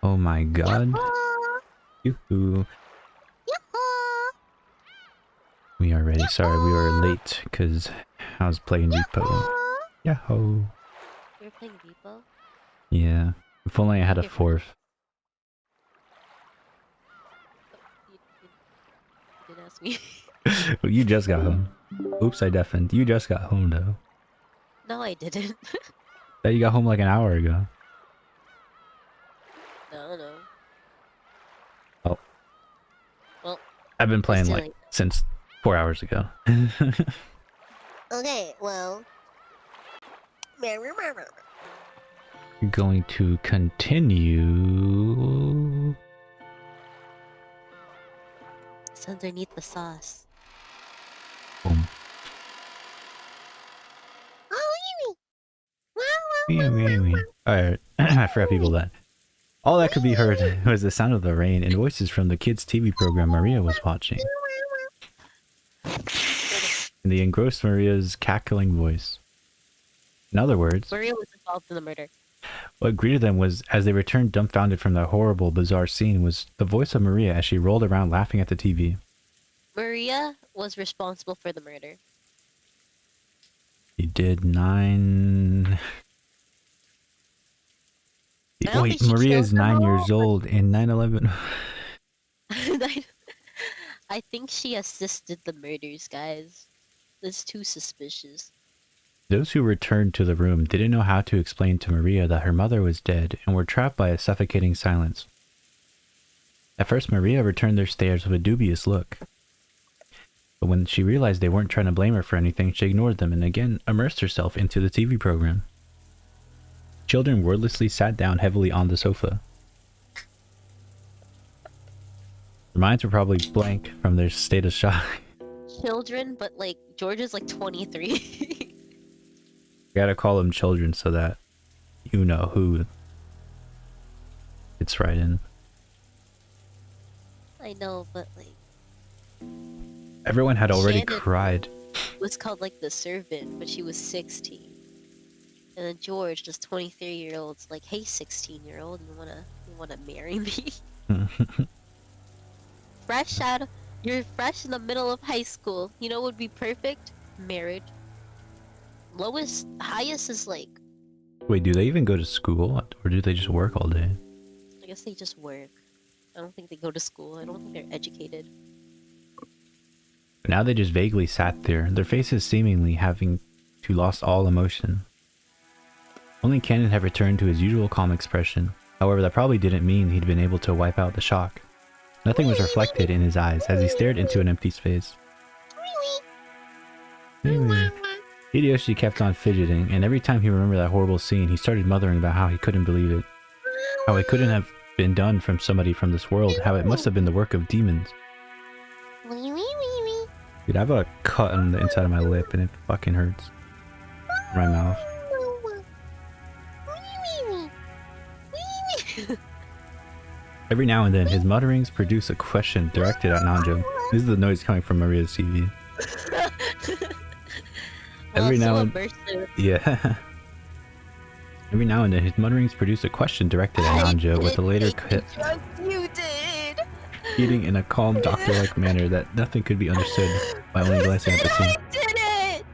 Oh my god. Yahoo! Yoo-hoo. Yahoo! We are ready. Sorry, we were late because I was playing Depot. Yahoo! Yahoo! You're playing Depot? Yeah. If only I had a Okay, fine. fourth. You didn't ask me. Well, you just got home. Oops, I deafened. You just got home though. No, I didn't. That you got home like an hour ago. No. Oh. Well, I've been playing like like... since 4 hours ago. Okay, well... You're going to continue... It's underneath the sauce. Boom. Alright, I forgot people that. All that could be heard was the sound of the rain and voices from the kids' TV program Maria was watching. And they engrossed Maria's cackling voice. In other words, Maria was involved in the murder. what greeted them was, as they returned dumbfounded from the horrible, bizarre scene, was the voice of Maria as she rolled around laughing at the TV. Maria was responsible for the murder. He did 9... Wait, Maria is 9 years old in 9/11. I think she assisted the murders, guys. That's too suspicious. Those who returned to the room didn't know how to explain to Maria that her mother was dead and were trapped by a suffocating silence. At first, Maria returned their stares with a dubious look. But when she realized they weren't trying to blame her for anything, she ignored them and again immersed herself into the TV program. Children wordlessly sat down heavily on the sofa. Their minds were probably blank from their state of shock. Children, but like, George is like 23. Gotta call them children so that you know who it's right in. I know, but like... Everyone had already Shannon cried. was called like the servant, but she was 16. And then George, this 23-year-old's like, hey 16-year-old, you wanna marry me? You're fresh in the middle of high school. You know what would be perfect? Marriage. Highest is like... Wait, do they even go to school? Or do they just work all day? I guess they just work. I don't think they go to school. I don't think they're educated. Now they just vaguely sat there, their faces seemingly having to lost all emotion. Only Cannon had returned to his usual calm expression. However, that probably didn't mean he'd been able to wipe out the shock. Nothing was reflected in his eyes as he stared into an empty space. Hideyoshi kept on fidgeting, and every time he remembered that horrible scene, he started muttering about how he couldn't believe it. How it couldn't have been done from somebody from this world, how it must have been the work of demons. Dude, I have a cut on the inside of my lip and it fucking hurts. My mouth. Every now and then, his mutterings produce a question directed at Nanjo. This is the noise coming from Maria's TV. Every now and yeah. Every now and then, his mutterings produce a question directed at Nanjo with a later cut. You did! Eating in a calm, doctor-like manner that nothing could be understood by only glancing at the scene. I did it!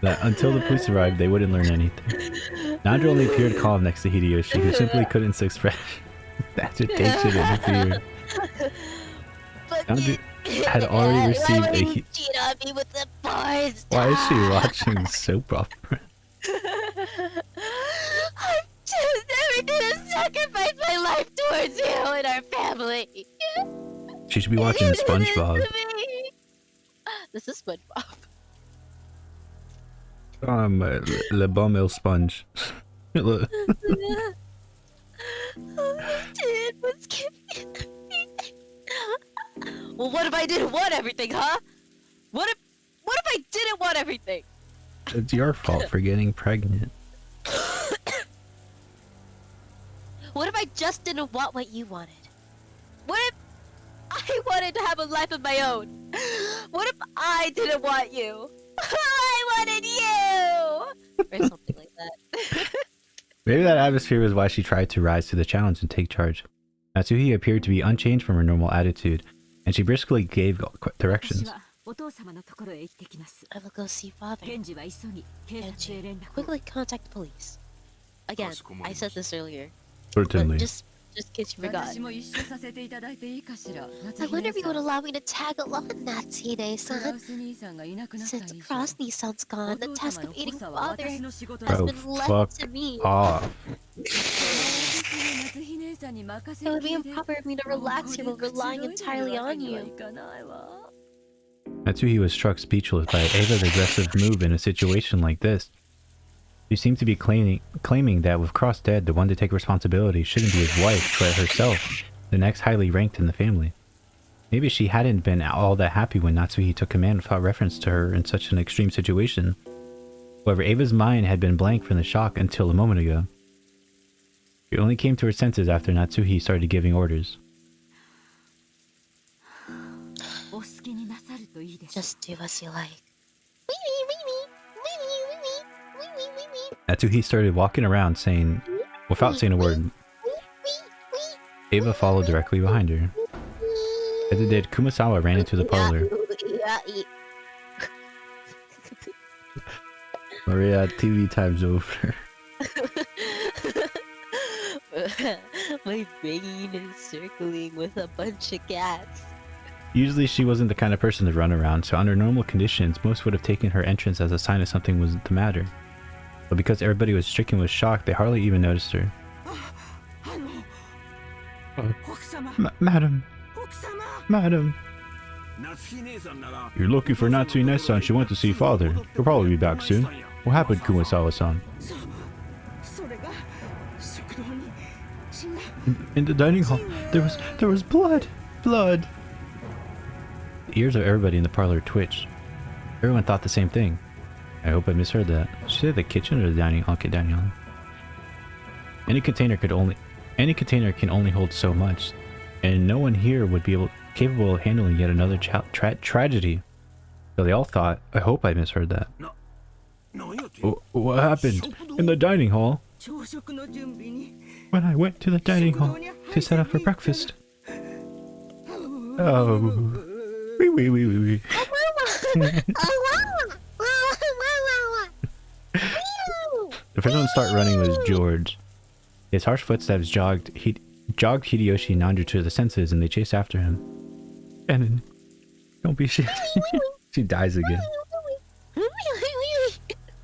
That until the police arrived, they wouldn't learn anything. Nanjo only appeared calm next to Hideyoshi, who simply couldn't express agitation and fear. Nanjo had already received a cheat on me with the boys. Why is she watching soap opera? I've just everything to sacrifice my life towards you and our family. She should be watching SpongeBob. This is SpongeBob. Le Bon Mille Sponge. All you did was give me everything. Well, what if I didn't want everything, huh? What if I didn't want everything? It's your fault for getting pregnant. What if I just didn't want what you wanted? What if I wanted to have a life of my own? What if I didn't want you? I wanted you! Or something like that. Maybe that atmosphere was why she tried to rise to the challenge and take charge. Natsuhi appeared to be unchanged from her normal attitude, and she briskly gave directions. I will go see father. Kenji, quickly contact police. Again, I said this earlier. Certainly. But just in case you forgot. I wonder if you would allow me to tag along, Natsune-san. Since Cross-Nissan's gone, the task of aiding father has been left to me. Off. It would be improper of me to relax here while relying entirely on you. Natsuhi was struck speechless by Ava's aggressive move in a situation like this. She seemed to be claiming that with Cross dead, the one to take responsibility shouldn't be his wife, but herself, the next highly ranked in the family. Maybe she hadn't been all that happy when Natsuhi took command without reference to her in such an extreme situation. However, Ava's mind had been blank from the shock until a moment ago. She only came to her senses after Natsuhi started giving orders. Just do as you like. Natsuhi started walking around without saying a word. Ava followed directly behind her. As it did, Kumasawa ran into the parlor. Maria, TV time's over. My brain is circling with a bunch of cats. Usually she wasn't the kind of person to run around, so under normal conditions, most would have taken her entrance as a sign of something was the matter. But because everybody was stricken with shock, they hardly even noticed her. Madam! Madam! You're looking for Natsuine-san. She went to see father. He'll probably be back soon. What happened, Kumasawa-san? In the dining hall, there was blood! Blood! The ears of everybody in the parlor twitched. Everyone thought the same thing. I hope I misheard that. Did she say the kitchen or the dining hall? Any container can only hold so much, and no one here would be capable of handling yet another tragedy. So they all thought, I hope I misheard that. What happened in the dining hall? When I went to the dining hall to set up for breakfast. Oh. Wee. The first one to start running was George. His harsh footsteps jogged Hideyoshi and Nanju to the senses, and they chased after him. Shannon, don't be shit. She dies again.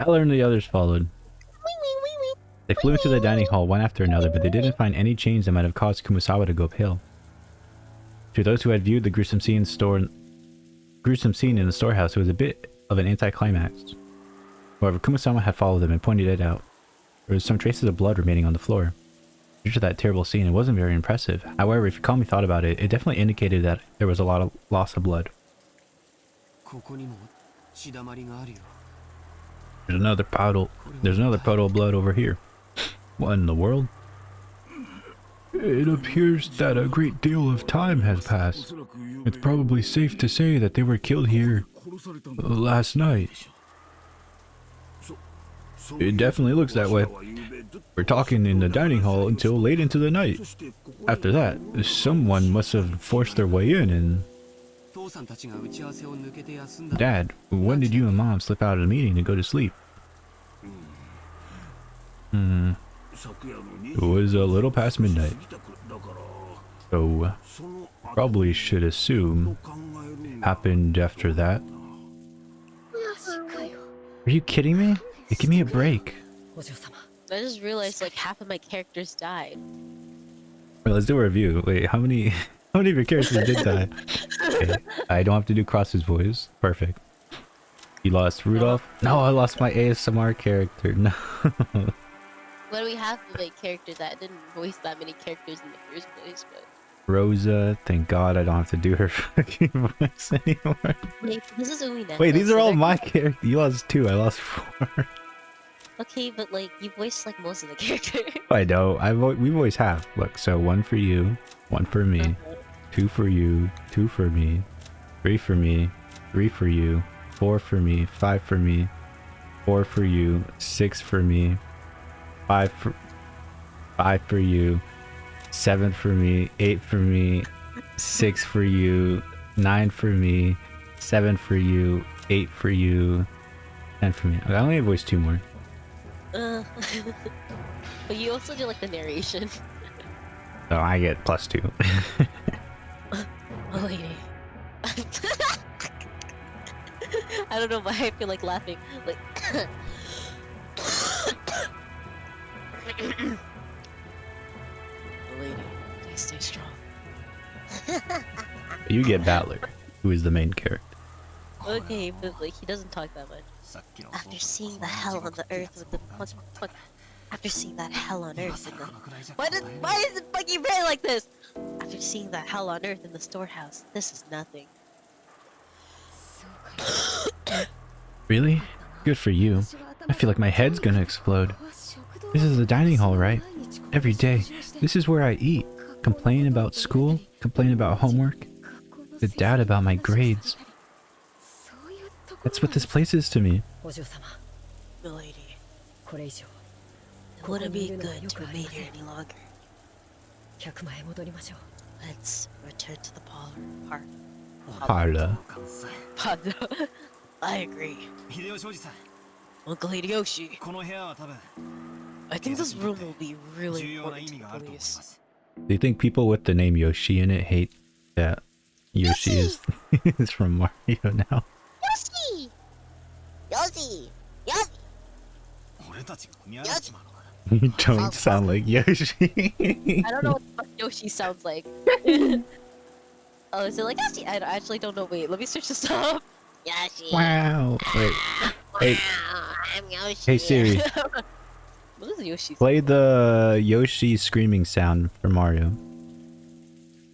Eller and the others followed. They flew into the dining hall one after another, but they didn't find any change that might have caused Kumasawa to go pale. To those who had viewed the gruesome scene in the storehouse, it was a bit of an anticlimax. However, Kumasawa had followed them and pointed it out. There was some traces of blood remaining on the floor. Due to that terrible scene, it wasn't very impressive. However, if Kami thought about it, it definitely indicated that there was a lot of loss of blood. There's another puddle of blood over here. What in the world? It appears that a great deal of time has passed. It's probably safe to say that they were killed here last night. It definitely looks that way. We're talking in the dining hall until late into the night. After that, someone must have forced their way in and... Dad, when did you and Mom slip out of the meeting to go to sleep? It was a little past midnight. So, probably should assume happened after that. Are you kidding me? Give me a break. I just realized like half of my characters died. Well, let's do a review. Wait, how many of your characters did die? Okay, I don't have to do Cross's voice. Perfect. You lost Rudolph? No, I lost my ASMR character. No. What do we have to make characters that didn't voice that many characters in the first place? But Rosa, thank God I don't have to do her fucking voice anymore. wait, this is Umineko. Wait, these are so all they're- my characters. You lost 2, I lost 4. Okay, but like you voiced like most of the characters. I know. We always have. Look, so 1 for you, 1 for me, 2 for you, 2 for me, 3 for me, 3 for you, 4 for me, 5 for me, 4 for you, 6 for me, 5 for 5 for you, 7 for me, 8 for me, 6 for you, 9 for me, 7 for you, 8 for you, 10 for me. I only have voiced 2 more. But you also do like the narration. So I get +2. Oh, lady. I don't know why I feel like laughing. Like. Oh, lady, please stay strong. You get Battler, who is the main character. Okay, but like he doesn't talk that much. After seeing the hell on the earth with the fuck. After seeing that hell on earth in the why is it fucking red like this? After seeing that hell on earth in the storehouse, this is nothing. Really? Good for you. I feel like my head's gonna explode. This is the dining hall, right? Every day, this is where I eat. Complain about school, complain about homework, with dad about my grades. That's what this place is to me. Milady, it wouldn't be good to remain here any longer. Let's return to the parlor. Parlor. I agree. Uncle Hideyoshi, I think this room will be really important to the police. Do you think people with the name Yoshi in it hate that Yoshi is, is from Mario now? Yoshi! Yoshi! Yoshi! Yoshi! You don't sound like Yoshi. I don't know what the fuck Yoshi sounds like. Oh, is it like Yoshi? I actually don't know. Wait, let me search this up. Yoshi! Wow. Wait. Hey. I'm Yoshi. Hey Siri. What is Yoshi? Play the Yoshi screaming sound for Mario.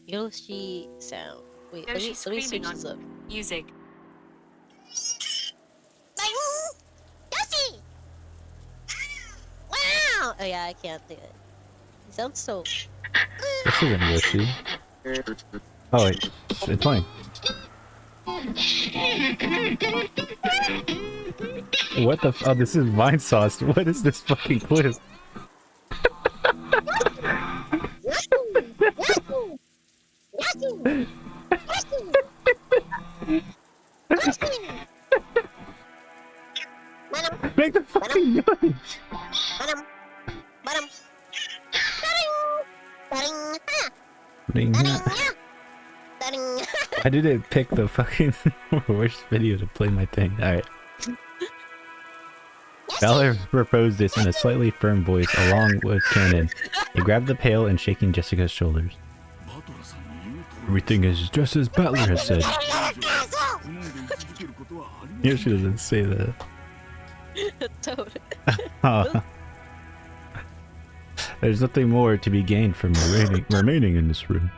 Yoshi sound. Wait, let me search this up. Music. Yoshi! Wow! Oh yeah, I can't do it. It sounds so. This isn't Yoshi. Oh wait, it's playing. What the oh, this is Vine Sauce. What is this fucking clip? Make the fucking noise! I didn't pick the fucking worst video to play my thing. Alright. Valor proposed this in a slightly firm voice along with Canon. He grabbed the pail and shaking Jessica's shoulders. Everything is just as Butler has said. Yeah, she doesn't say that. Toad. There's nothing more to be gained from remaining in this room.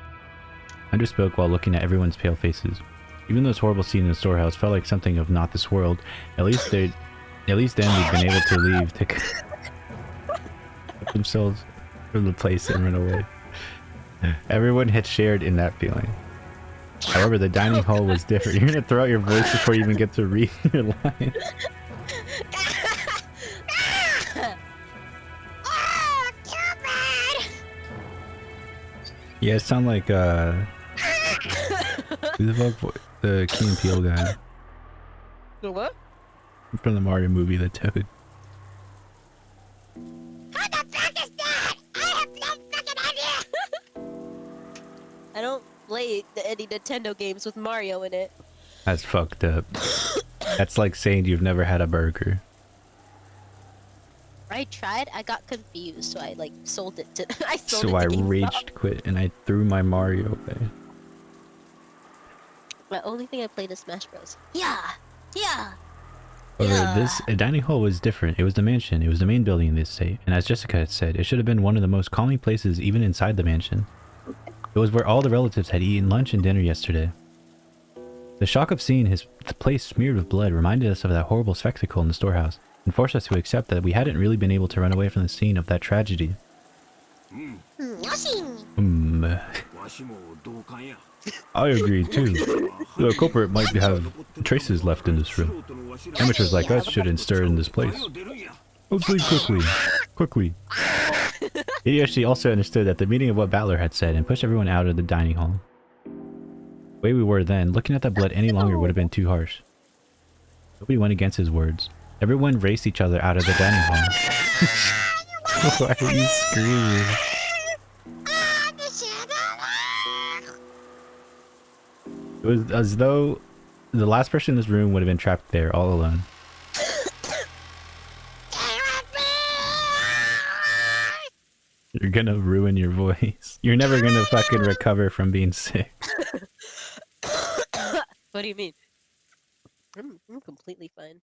Hunter spoke while looking at everyone's pale faces. Even those horrible scenes in the storehouse felt like something of not this world. At least then they'd been able to leave to get themselves from the place and run away. Everyone had shared in that feeling. However, the dining hall was different. You're gonna throw out your voice before you even get to read your line. Yeah, it sound like who the fuck the Key and Peele guy The what? from the Mario movie, the Toad. What the fuck is that? I have no fucking idea. I don't play any Nintendo games with Mario in it. That's fucked up. That's like saying you've never had a burger. I tried. I got confused, so I like sold it to. I sold So it I to GameStop. raged quit and I threw my Mario away. The only thing I played is Smash Bros. Yeah, yeah. However, this dining hall was different. It was the mansion. It was the main building in the estate. And as Jessica had said, it should have been one of the most calming places even inside the mansion. It was where all the relatives had eaten lunch and dinner yesterday. The shock of seeing the place smeared with blood reminded us of that horrible spectacle in the storehouse, and forced us to accept that we hadn't really been able to run away from the scene of that tragedy. I agree too. The culprit might have traces left in this room. Amateurs like us shouldn't stir in this place. Let's leave quickly. Quickly. Hideyoshi also understood that the meaning of what Battler had said and pushed everyone out of the dining hall. The way we were then, looking at the blood any longer would have been too harsh. Nobody went against his words. Everyone raced each other out of the dining hall. Why are you screaming? It was as though the last person in this room would have been trapped there all alone. You're gonna ruin your voice. You're never gonna fucking recover from being sick. What do you mean? I'm completely fine.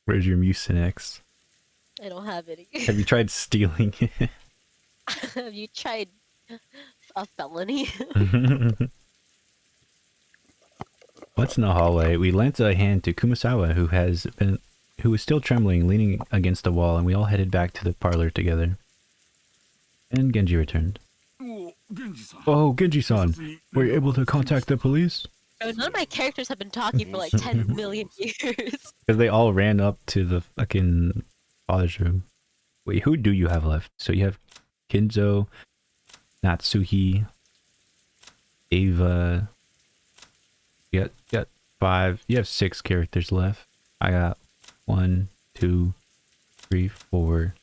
Where's your Mucinex? I don't have any. Have you tried stealing it? Have you tried a felony? Once in the hallway, we lent a hand to Kumasawa, who was still trembling, leaning against the wall, and we all headed back to the parlor together. And Genji returned. Oh, Genji-san, were you able to contact the police? Bro, none of my characters have been talking for like 10 million years. Because they all ran up to the fucking father's room. Wait, who do you have left? So you have Kinzo, Natsuhi, Ava. You got 5. You have 6 characters left. I got 1, 2, 3, 4,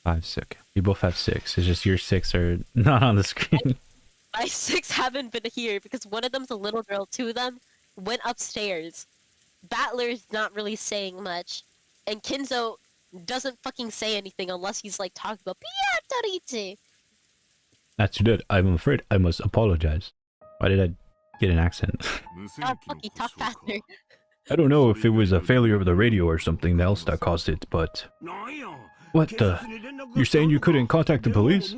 5, 6. We both have 6. It's just your 6 are not on the screen. My 6 haven't been here because one of them's a little girl. 2 of them went upstairs. Battler's not really saying much. And Kinzo doesn't fucking say anything unless he's like talking about Piatorite. That's it. I'm afraid I must apologize. Why did I get an accent? God, fucking talk faster. I don't know if it was a failure of the radio or something else that caused it, but... What the? You're saying you couldn't contact the police?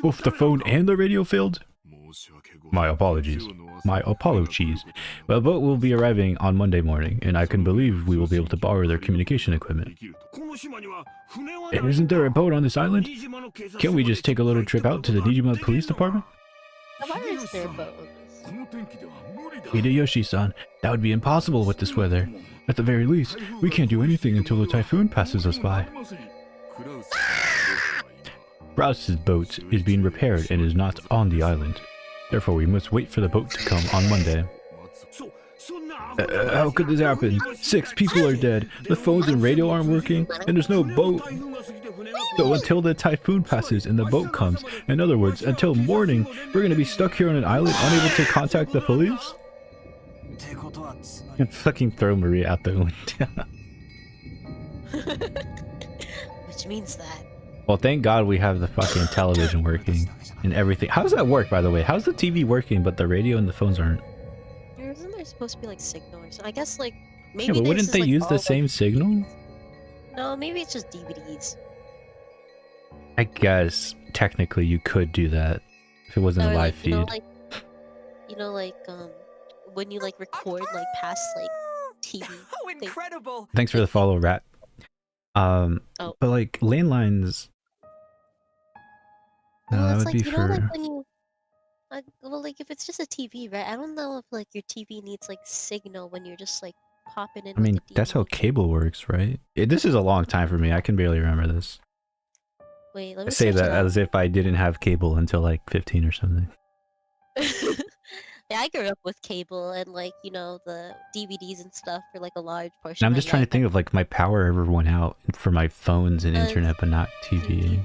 Both the phone and the radio failed? My apologies. My apologies. Well, the boat will be arriving on Monday morning, and I can believe we will be able to borrow their communication equipment. And isn't there a boat on this island? Can't we just take a little trip out to the Nijima Police Department? Why is there a boat on this? Hideyoshi-san, that would be impossible with this weather. At the very least, we can't do anything until the typhoon passes us by. Browse's boat is being repaired and is not on the island. Therefore, we must wait for the boat to come on Monday. How could this happen? 6 people are dead, the phones and radio aren't working, and there's no boat. So until the typhoon passes and the boat comes, in other words, until morning, we're gonna be stuck here on an island unable to contact the police? And fucking throw Maria out the window. Which means that. Well, thank God we have the fucking television working and everything. How does that work, by the way? How's the TV working, but the radio and the phones aren't? Isn't there supposed to be like signal or something? I guess like maybe. Yeah, but wouldn't they use the same signal? No, maybe it's just DVDs. I guess technically you could do that if it wasn't a live feed. You know, when you like record like past like TV. Oh, incredible! Thanks for the follow, Rat. But like landlines. No, well, that would like, be you for. Know, like when you, well, like if it's just a TV, right? I don't know if like your TV needs like signal when you're just like popping in. I mean, that's how cable works, right? This is a long time for me. I can barely remember this. Wait, let me I say that as if I didn't have cable until like 15 or something. Yeah, I grew up with cable and like, you know, the DVDs and stuff for like a large portion. And I'm just trying to think of like my power ever went out for my phones and internet, but not TV.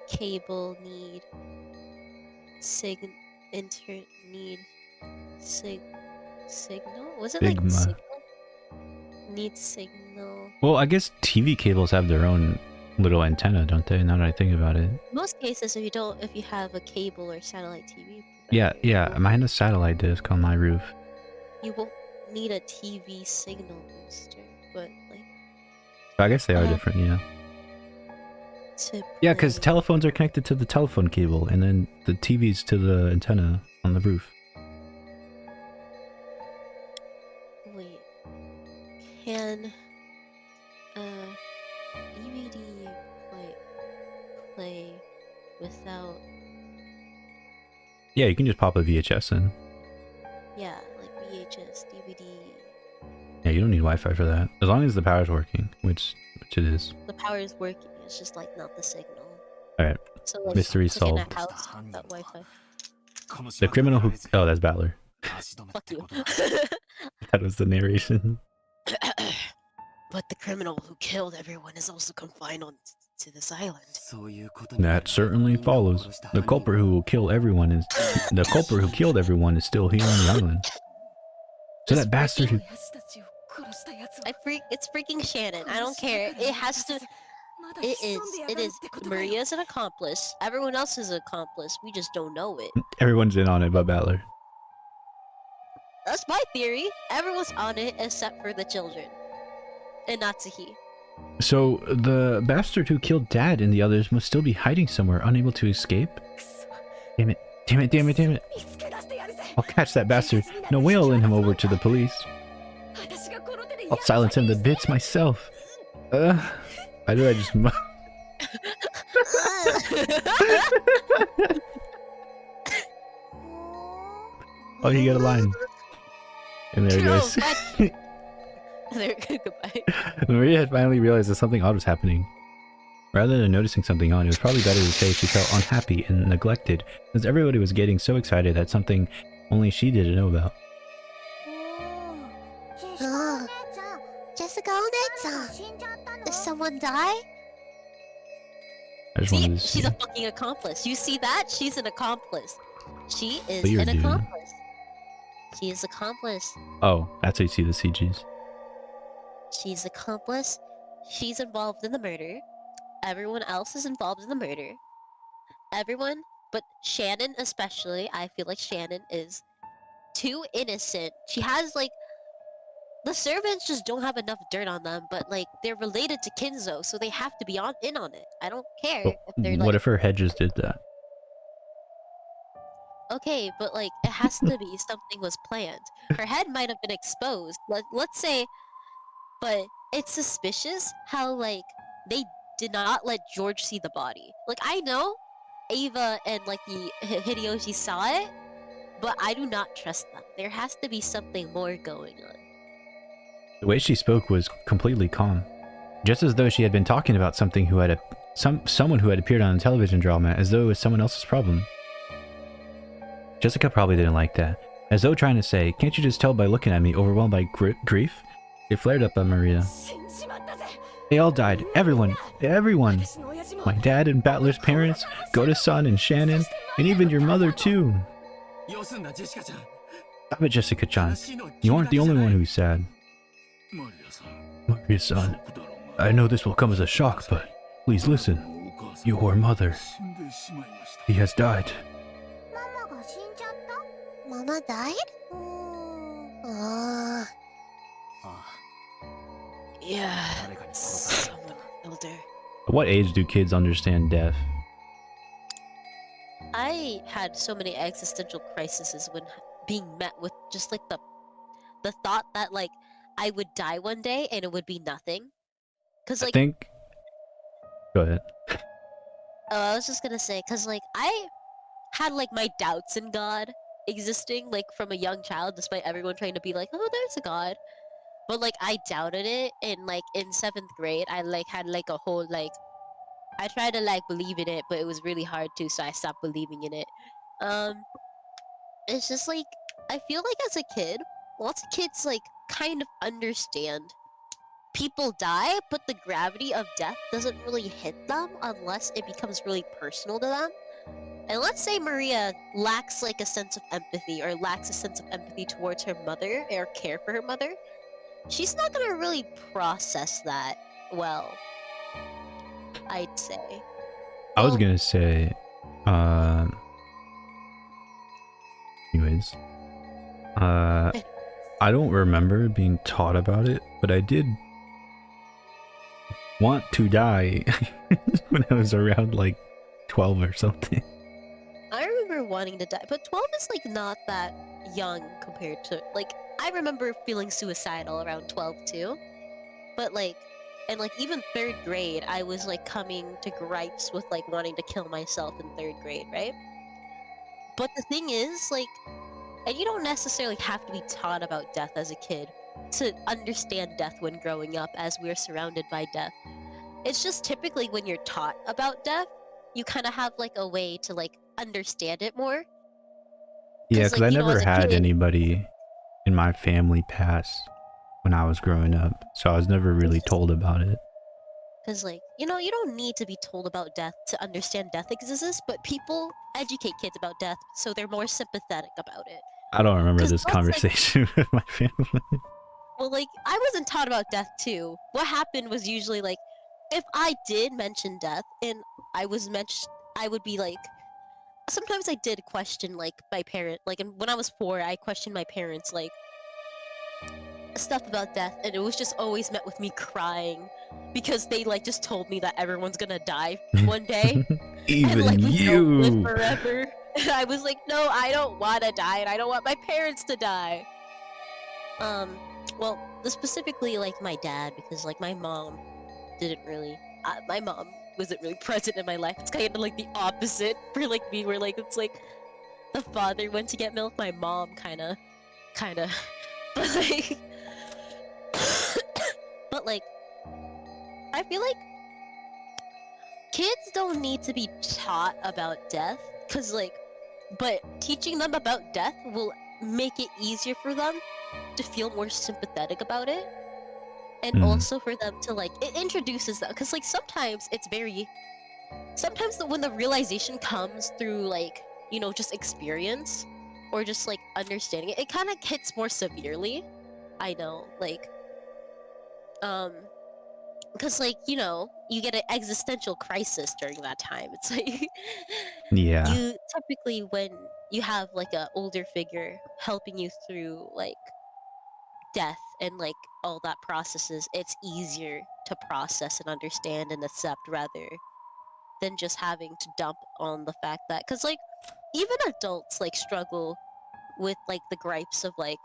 Cable need need signal? Was it like signal? Need signal. Well, I guess TV cables have their own little antenna, don't they? Now that I think about it. In most cases, if you have a cable or satellite TV. Yeah, mine has a satellite disc on my roof. You won't need a TV signal booster, but like. I guess they are different, yeah. Yeah, because telephones are connected to the telephone cable, and then the TV's to the antenna on the roof. Wait. Can DVD play without? Yeah, you can just pop a VHS in. Yeah, like VHS, DVD. Yeah, you don't need Wi-Fi for that. As long as the power's working, which it is. The power is working, it's just like not the signal. Alright, So like, mystery it's like in solved. a house without Wi-Fi. The criminal who... Oh, that's Battler. Fuck you. That was the narration. But the criminal who killed everyone is also confined to this island. That certainly follows. The culprit who killed everyone is still here on the island. So that bastard who... It's freaking Shannon. I don't care. It has to. It is. Maria's an accomplice. Everyone else is an accomplice. We just don't know it. Everyone's in on it but Battler. That's my theory. Everyone's on it except for the children. And Natsuki. So, the bastard who killed Dad and the others must still be hiding somewhere, unable to escape? Damn it. Damn it, damn it, damn it. I'll catch that bastard. No way I'll lend him over to the police. I'll silence him to bits myself. Why did I just... Oh, you got a line. And there it goes. There, goodbye. Maria had finally realized that something odd was happening. Rather than noticing something odd, it was probably better to say she felt unhappy and neglected, since everybody was getting so excited that something only she didn't know about. Jessica, did someone die? I just wanted to see. She's a fucking accomplice. You see that? She's an accomplice. She is Weird, an accomplice. She is accomplice. Oh, that's how you see the CGs. She's accomplice. She's involved in the murder. Everyone else is involved in the murder. Everyone, but Shannon especially. I feel like Shannon is too innocent. She has like... The servants just don't have enough dirt on them, but like they're related to Kinzo, so they have to be in on it. I don't care Well, if they're like... what if her head just did that? Okay, but like it has to be something was planned. Her head might have been exposed. Let's say, but it's suspicious how like they did not let George see the body. Like I know Ava and like the Hideyoshi saw it, but I do not trust them. There has to be something more going on. The way she spoke was completely calm, just as though she had been talking about something who had someone who had appeared on a television drama, as though it was someone else's problem. Jessica probably didn't like that, as though trying to say, "Can't you just tell by looking at me, overwhelmed by grief?" It flared up on Maria. They all died. Everyone. Everyone. My dad and Battler's parents, Goda-san and Shannon, and even your mother too. Stop it, Jessica-chan. You aren't the only one who's sad. Maria-san, I know this will come as a shock, but please listen. Your mother. He has died. Mama died? Yeah. Someone killed her. At what age do kids understand death? I had so many existential crises when being met with just like the thought that like I would die one day and it would be nothing. Cause like I think... Go ahead. I was just gonna say, cause like I had like my doubts in God existing like from a young child, despite everyone trying to be like, oh, there's a God. But like I doubted it, and like in 7th grade, I like had like a whole like I tried to like believe in it, but it was really hard to, so I stopped believing in it. It's just like I feel like as a kid, lots of kids like kind of understand people die, but the gravity of death doesn't really hit them unless it becomes really personal to them. And let's say Maria lacks like a sense of empathy, or lacks a sense of empathy towards her mother, or care for her mother. She's not gonna really process that well, I'd say. I was gonna say, anyways, I don't remember being taught about it, but I did want to die when I was around like 12 or something. I remember wanting to die, but 12 is like not that young compared to like I remember feeling suicidal around 12 too. But like, and like even 3rd grade, I was like coming to gripes with like wanting to kill myself in 3rd grade, right? But the thing is, like, and you don't necessarily have to be taught about death as a kid, to understand death when growing up, as we're surrounded by death. It's just typically when you're taught about death, you kind of have like a way to like understand it more. Yeah, Because because like, I you know, never as a had kid, anybody in my family pass when I was growing up, so I was never really told about it. because like, you know, you don't need to be told about death to understand death exists, but people educate kids about death so they're more sympathetic about it. I don't remember Because this that's like, conversation with my family. well, like, I wasn't taught about death too. What happened was usually like, if I did mention death and I was mentioned, I would be like, sometimes I did question like my parent, like, and when I was 4, I questioned my parents like stuff about death, and it was just always met with me crying because they like just told me that everyone's gonna die one day and Even like we don't live you. forever. And I was like, no, I don't want to die, and I don't want my parents to die. Well, specifically like my dad, because like my mom didn't really. My mom wasn't really present in my life. It's kind of like the opposite for like me, where like it's like the father went to get milk, my mom kind of, but like, but like, I feel like kids don't need to be taught about death, cause like, but teaching them about death will make it easier for them to feel more sympathetic about it, and also for them to like, it introduces them, cause like sometimes it's very, sometimes when the realization comes through like, you know, just experience or just like understanding it, it kind of hits more severely. I know, like, because like, you know, you get an existential crisis during that time. It's like Yeah. you typically, when you have like a older figure helping you through like death and like all that processes, it's easier to process and understand and accept rather than just having to dump on the fact that, because like even adults like struggle with like the gripes of like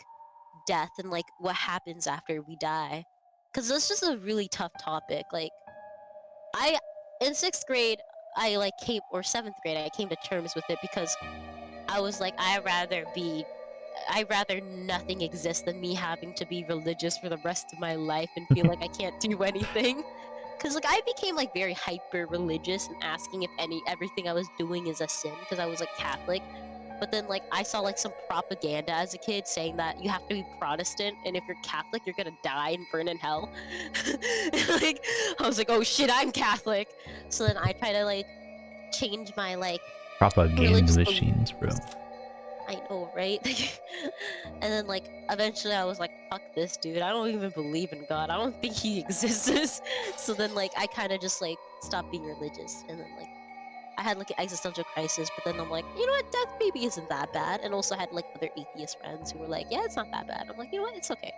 death and like what happens after we die, because that's just a really tough topic. Like I, in 6th grade, I like came, or 7th grade, I came to terms with it because I was like, I'd rather nothing exist than me having to be religious for the rest of my life and feel like I can't do anything. Cause like I became like very hyper religious and asking if everything I was doing is a sin, because I was like Catholic. But then like I saw like some propaganda as a kid saying that you have to be Protestant, and if you're Catholic you're gonna die and burn in hell. Like I was like, oh shit, I'm Catholic. So then I try to like change my like Propaganda religious machines, bro. beliefs. I know, right? And then like eventually I was like, fuck this dude, I don't even believe in God, I don't think he exists. So then like I kind of just like stopped being religious, and then like I had like an existential crisis, but then I'm like, you know what, death maybe isn't that bad. And also had like other atheist friends who were like, yeah, it's not that bad. I'm like, you know what, it's okay.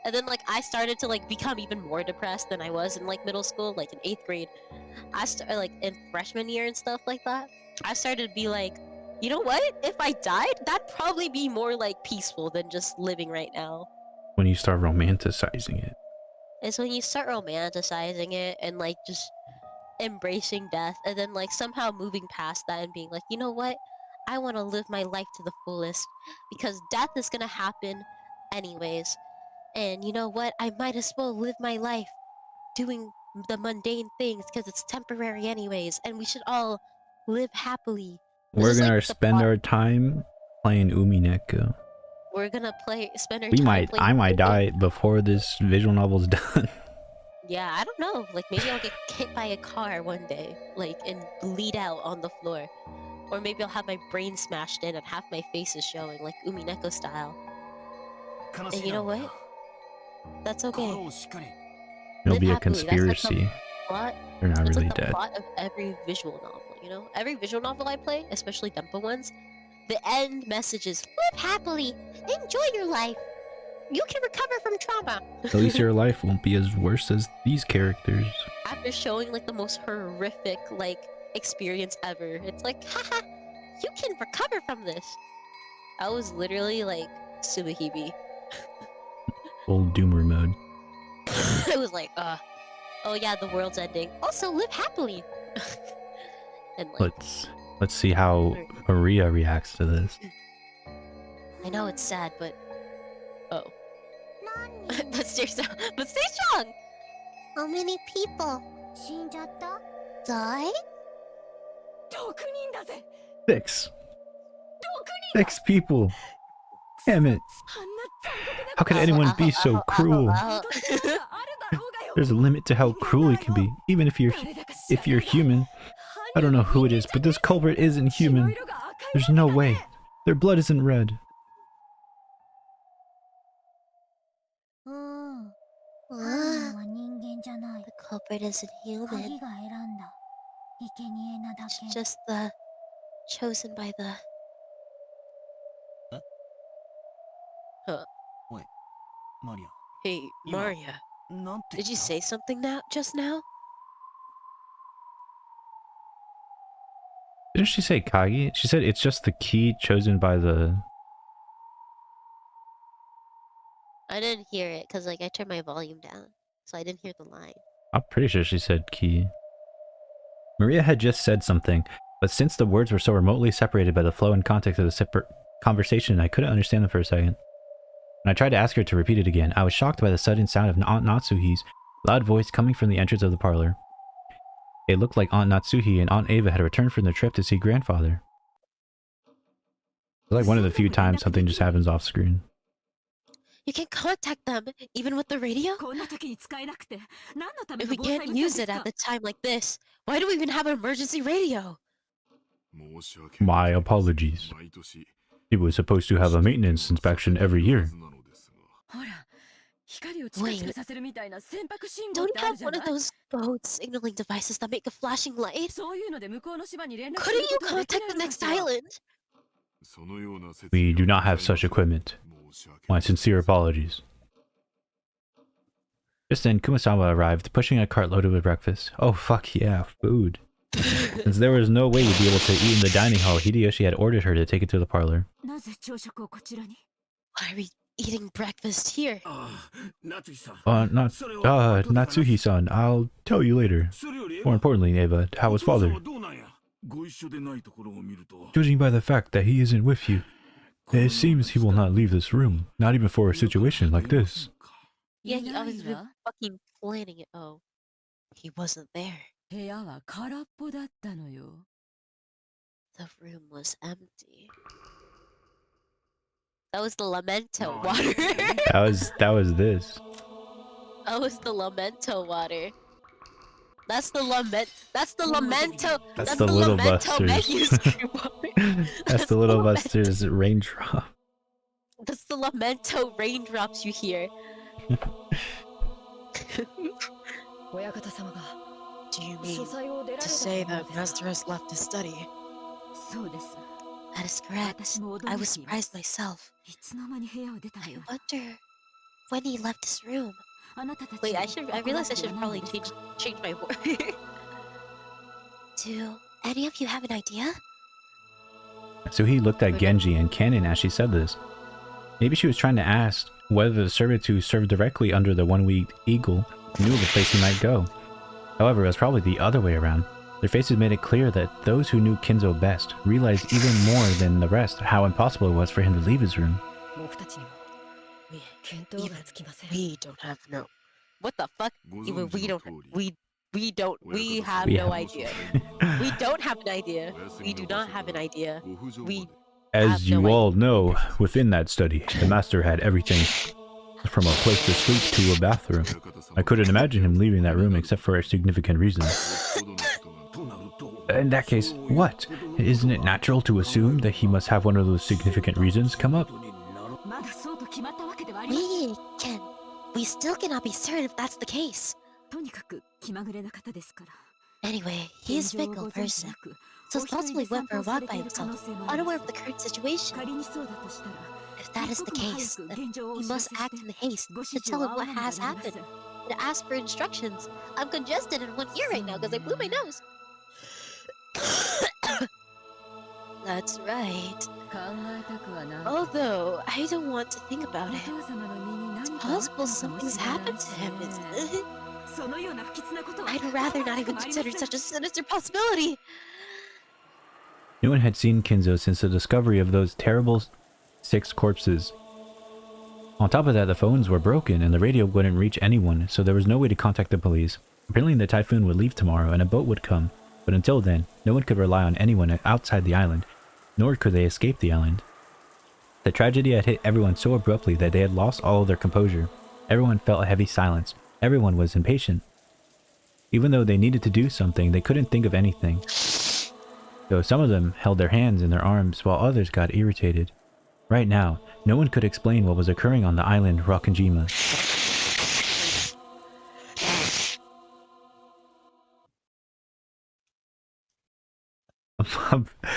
And then like I started to like become even more depressed than I was in like middle school, like in 8th grade. I started like in freshman year and stuff like that. I started to be like, you know what? If I died, that'd probably be more like peaceful than just living right now. When you start romanticizing it. It's when you start romanticizing it and like just embracing death, and then like somehow moving past that and being like, you know what? I want to live my life to the fullest because death is gonna happen anyways. And you know what? I might as well live my life doing the mundane things because it's temporary anyways, and we should all live happily. This We're is like gonna the spend plot. our time playing Umineko. We're gonna spend our time playing. I might die before this visual novel's done. Yeah, I don't know. Like maybe I'll get hit by a car one day, like, and bleed out on the floor. Or maybe I'll have my brain smashed in and half my face is showing, like Umineko style. And you know what? That's okay. It'll Live be a happily. That's like the conspiracy. plot. They're not That's really like the dead. plot of every visual novel, you know? Every visual novel I play, especially Dempa ones, the end message is live happily, enjoy your life. You can recover from trauma. At least your life won't be as worse as these characters. After showing like the most horrific like experience ever, it's like, haha, you can recover from this. I was literally like Subahibi. Full doomer mode. I was like, oh yeah, the world's ending. Also, live happily. And like, Let's see how Maria reacts to this. I know it's sad, but oh. but stay strong. But stay strong. How many people died? 6. 6 people. Damn it. How could anyone be so cruel? There's a limit to how cruel it can be, even if you're human. I don't know who it is, but this culprit isn't human. There's no way. Their blood isn't red. The culprit isn't human. It's just the chosen by the. Huh. Hey, Maria. Did you say something just now? Didn't she say Kagi? She said it's just the key chosen by the... I didn't hear it because I turned my volume down, so I didn't hear the line. I'm pretty sure she said key. Maria had just said something, but since the words were so remotely separated by the flow and context of the separate conversation, I couldn't understand them for a second. When I tried to ask her to repeat it again, I was shocked by the sudden sound of Aunt Natsuhi's loud voice coming from the entrance of the parlor. It looked like Aunt Natsuhi and Aunt Ava had returned from their trip to see grandfather. It's like one of the few times something just happens off screen. You can contact them, even with the radio? If we can't use it at a time like this, why do we even have an emergency radio? My apologies. It was supposed to have a maintenance inspection every year. Wait, don't you have one of those code signaling devices that make a flashing light? Couldn't you contact the next island? We do not have such equipment. My sincere apologies. Just then, Kumasawa arrived, pushing a cart loaded with breakfast. Oh fuck yeah, food. Since there was no way we'd be able to eat in the dining hall, Hideyoshi had ordered her to take it to the parlor. Why are we eating breakfast here? Natsuhi-san, I'll tell you later. More importantly, Eva, how was father? Judging by the fact that he isn't with you, it seems he will not leave this room, not even for a situation like this. Yeah, I was fucking planning it. Oh, he wasn't there. The room was empty. That was the Lamento water. that was this. That was the Lamento water. That's the Lamento. That's the Little Busters. That's the Little Busters raindrop. That's the Lamento raindrops you hear. Do you mean to say that Master has left his study? That is correct. I was surprised myself. I wonder when he left his room. Wait, I realized I should probably change my word. Do any of you have an idea? So he looked at Genji and Kanon as she said this. Maybe she was trying to ask whether the servant who served directly under the one-winged eagle knew of the place he might go. However, it was probably the other way around. Their faces made it clear that those who knew Kinzo best realized even more than the rest how impossible it was for him to leave his room. Even we don't have no. What the fuck? Even we don't. We have no idea. We don't have an idea. We do not have an idea. As you all know, within that study, the master had everything from a place to sleep to a bathroom. I couldn't imagine him leaving that room except for a significant reason. In that case, what? Isn't it natural to assume that he must have one of those significant reasons come up? We still cannot be certain if that's the case. Anyway, he is a fickle person, so possibly went for a walk by himself, unaware of the current situation. If that is the case, then he must act in haste to tell him what has happened, and to ask for instructions. I'm congested in one ear right now because I blew my nose. That's right. Although, I don't want to think about it. It's possible something's happened to him, isn't it? I'd rather not even consider such a sinister possibility. No one had seen Kinzo since the discovery of those terrible 6 corpses On top of that, the phones were broken and the radio wouldn't reach anyone, so there was no way to contact the police. Apparently the typhoon would leave tomorrow and a boat would come, but until then, no one could rely on anyone outside the island, nor could they escape the island. The tragedy had hit everyone so abruptly that they had lost all of their composure. Everyone felt a heavy silence. Everyone was impatient. Even though they needed to do something, they couldn't think of anything. So some of them held their hands in their arms while others got irritated. Right now, no one could explain what was occurring on the island Rakanjima.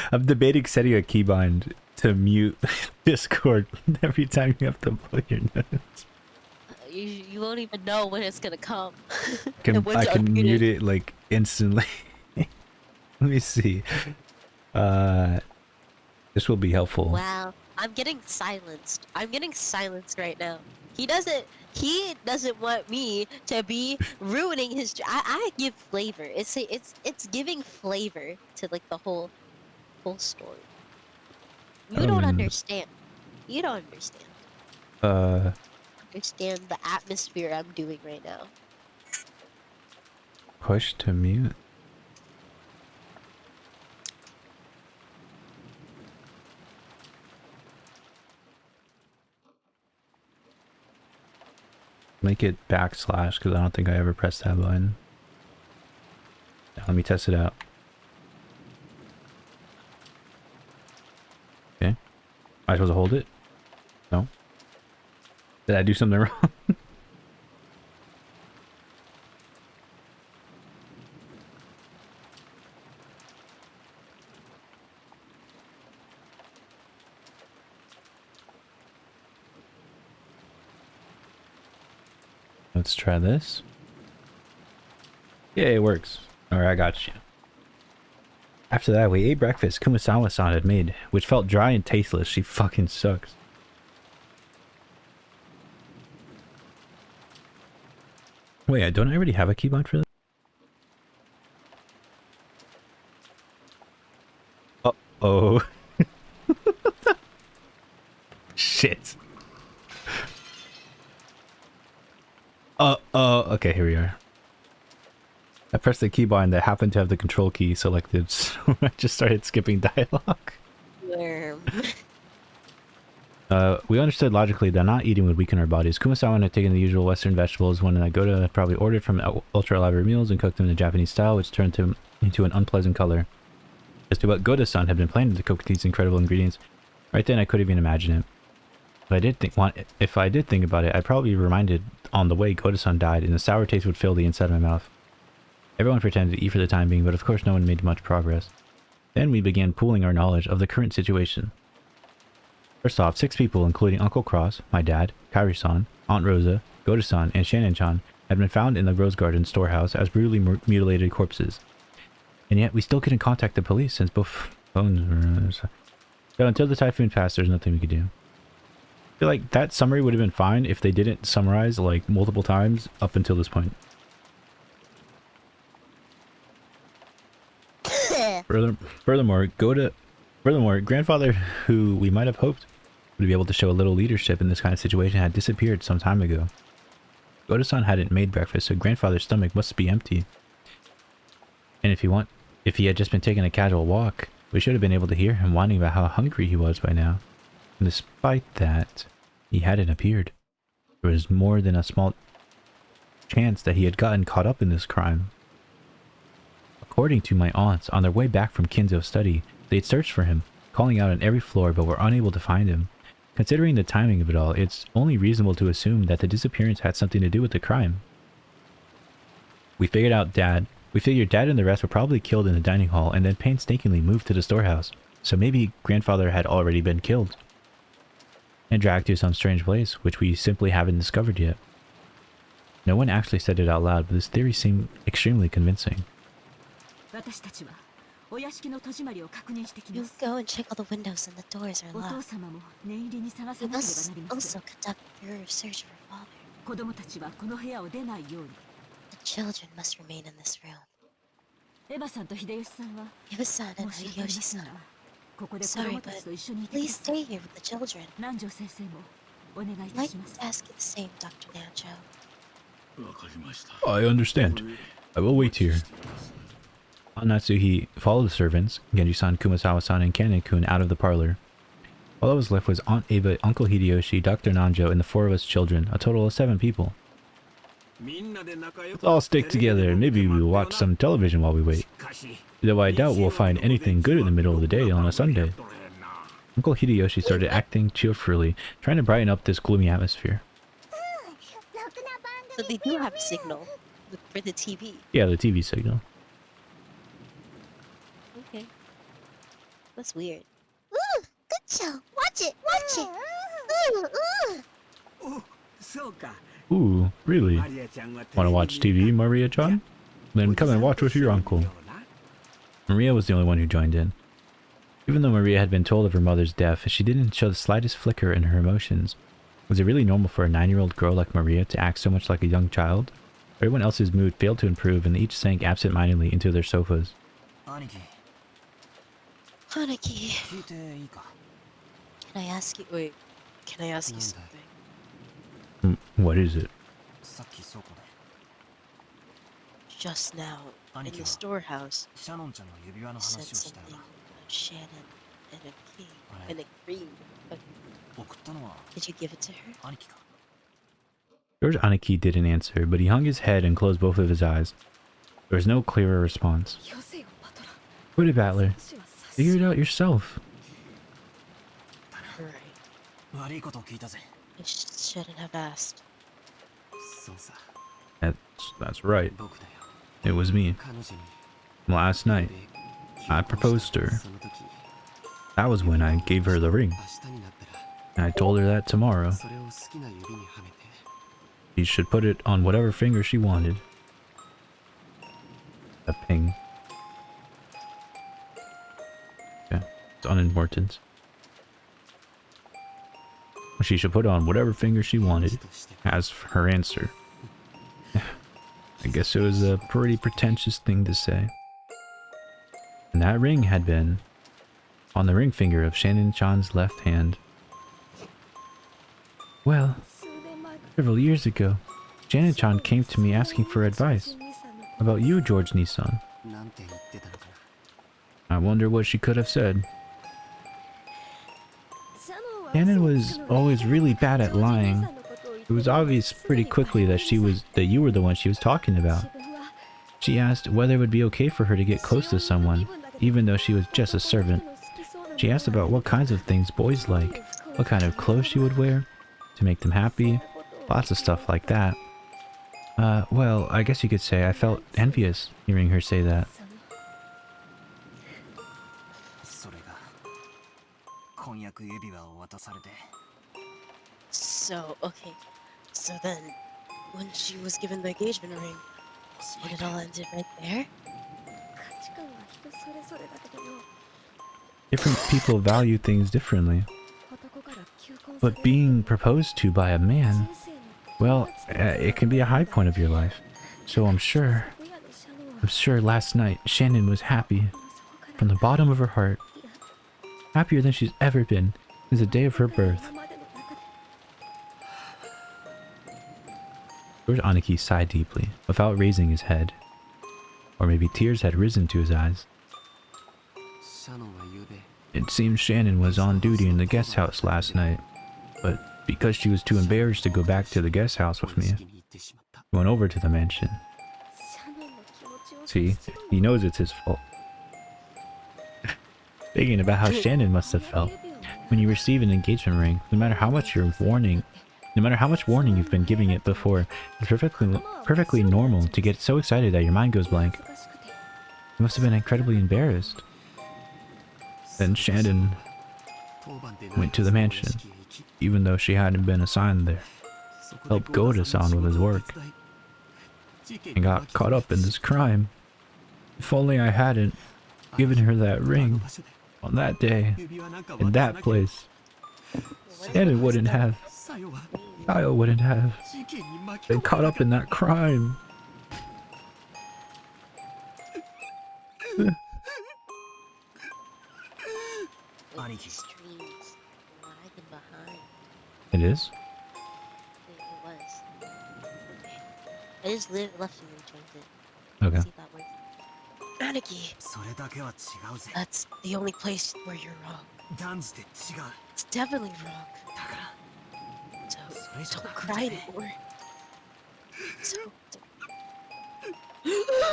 I'm debating setting a keybind to mute Discord every time you have to blow your nose. You won't even know when it's gonna come. I can mute it like instantly. Let me see. This will be helpful. Wow, I'm getting silenced. I'm getting silenced right now. He doesn't want me to be ruining his. I give flavor. It's giving flavor to like the whole story. You don't understand. You don't understand. Understand the atmosphere I'm doing right now. Push to mute. Make it backslash because I don't think I ever pressed that button. Now, let me test it out. Okay. Am I supposed to hold it? No. Did I do something wrong? Let's try this. Yeah, it works. Alright, I got you. After that, we ate breakfast Kumasawa-san had made, which felt dry and tasteless. She fucking sucks. Wait, don't I already have a keybind for this? Uh-oh. Shit. Okay, here we are. I pressed the keybind that happened to have the control key selected, so I just started skipping dialogue. Worm. We understood logically that not eating would weaken our bodies. Kumasawa had taken the usual Western vegetables one Nagoda had probably ordered from ultra-elaborate meals and cooked them in the Japanese style, which turned him into an unpleasant color. As to what Goda-san had been planning to cook these incredible ingredients, right then I couldn't even imagine it. If I did think about it, I'd probably be reminded on the way Goda-san died, and the sour taste would fill the inside of my mouth. Everyone pretended to eat for the time being, but of course no one made much progress. Then we began pooling our knowledge of the current situation. First off, 6 people, including Uncle Cross, my dad, Kairi-san, Aunt Rosa, Goda-san, and Shannon-chan, had been found in the Rose Garden storehouse as brutally mutilated corpses. And yet we still couldn't contact the police since both phones were... So until the typhoon passed, there's nothing we could do. I feel like that summary would have been fine if they didn't summarize like multiple times up until this point. Furthermore, grandfather, who we might have hoped would be able to show a little leadership in this kind of situation, had disappeared some time ago. Goda-san hadn't made breakfast, so grandfather's stomach must be empty. And if he had just been taking a casual walk, we should have been able to hear him whining about how hungry he was by now. And despite that, he hadn't appeared. There was more than a small chance that he had gotten caught up in this crime. According to my aunts, on their way back from Kinzo's study, they'd searched for him, calling out on every floor, but were unable to find him. Considering the timing of it all, it's only reasonable to assume that the disappearance had something to do with the crime. We figured Dad and the rest were probably killed in the dining hall and then painstakingly moved to the storehouse. So maybe grandfather had already been killed and dragged to some strange place, which we simply haven't discovered yet. No one actually said it out loud, but this theory seemed extremely convincing. You go and check all the windows and the doors are locked. You must also conduct a thorough search for father. The children must remain in this room. Eva-san and Hideyoshi-san. Sorry, but please stay here with the children. I'd like to ask you the same, Dr. Nancho. I understand. I will wait here. Natsuhi followed the servants, Genji-san, Kumasawa-san, and Kanen-kun out of the parlor. All that was left was Aunt Ava, Uncle Hideyoshi, Dr. Nanjo, and the 4 of us children, a total of 7 people. Let's all stick together, and maybe we'll watch some television while we wait. Though I doubt we'll find anything good in the middle of the day on a Sunday. Uncle Hideyoshi started acting cheerfully, trying to brighten up this gloomy atmosphere. So they do have a signal for the TV. Yeah, the TV signal. Okay. That's weird. Ooh, good show. Watch it, watch it. Ooh, really? Want to watch TV, Maria-chan? Then come and watch with your uncle. Maria was the only one who joined in. Even though Maria had been told of her mother's death, she didn't show the slightest flicker in her emotions. Was it really normal for a 9-year-old girl like Maria to act so much like a young child? Everyone else's mood failed to improve and they each sank absent-mindedly into their sofas. Hanaki. Can I ask you... Wait. Can I ask you something? What is it? Just now, in the storehouse, you said something about Shannon and a key and a cream. But did you give it to her? George Aniki didn't answer, but he hung his head and closed both of his eyes. There was no clearer response. Put it, Battler. Figure it out yourself. Right. I shouldn't have asked. That's right. It was me. Last night, I proposed to her. That was when I gave her the ring. And I told her that tomorrow she should put it on whatever finger she wanted. A ping. Yeah, it's unimportant. She should put on whatever finger she wanted as her answer. I guess it was a pretty pretentious thing to say. And that ring had been on the ring finger of Shannon-chan's left hand. Well, several years ago, Shannon-chan came to me asking for advice about you, George Nissan. I wonder what she could have said. Shannon was always really bad at lying. It was obvious pretty quickly that you were the one she was talking about. She asked whether it would be okay for her to get close to someone, even though she was just a servant. She asked about what kinds of things boys like, what kind of clothes she would wear to make them happy, lots of stuff like that. Well, I guess you could say I felt envious hearing her say that. So, okay. So then, when she was given the engagement ring, it all ended right there? Different people value things differently. But being proposed to by a man, well, it can be a high point of your life. So I'm sure last night Shannon was happy from the bottom of her heart. Happier than she's ever been since the day of her birth. George Aniki sighed deeply, without raising his head. Or maybe tears had risen to his eyes. It seems Shannon was on duty in the guest house last night, but because she was too embarrassed to go back to the guest house with me, she went over to the mansion. See, he knows it's his fault. Thinking about how Shannon must have felt when you receive an engagement ring, no matter how much warning you've been giving it before, it's perfectly normal to get so excited that your mind goes blank. You must have been incredibly embarrassed. Then Shannon went to the mansion, even though she hadn't been assigned there, helped Goda-san with his work, and got caught up in this crime. If only I hadn't given her that ring on that day, in that place, Shannon wouldn't have, Kyle wouldn't have been caught up in that crime. It is? I just left you and changed it. Okay. See if that works. Aniki, that's the only place where you're wrong. It's definitely wrong. So don't cry anymore. So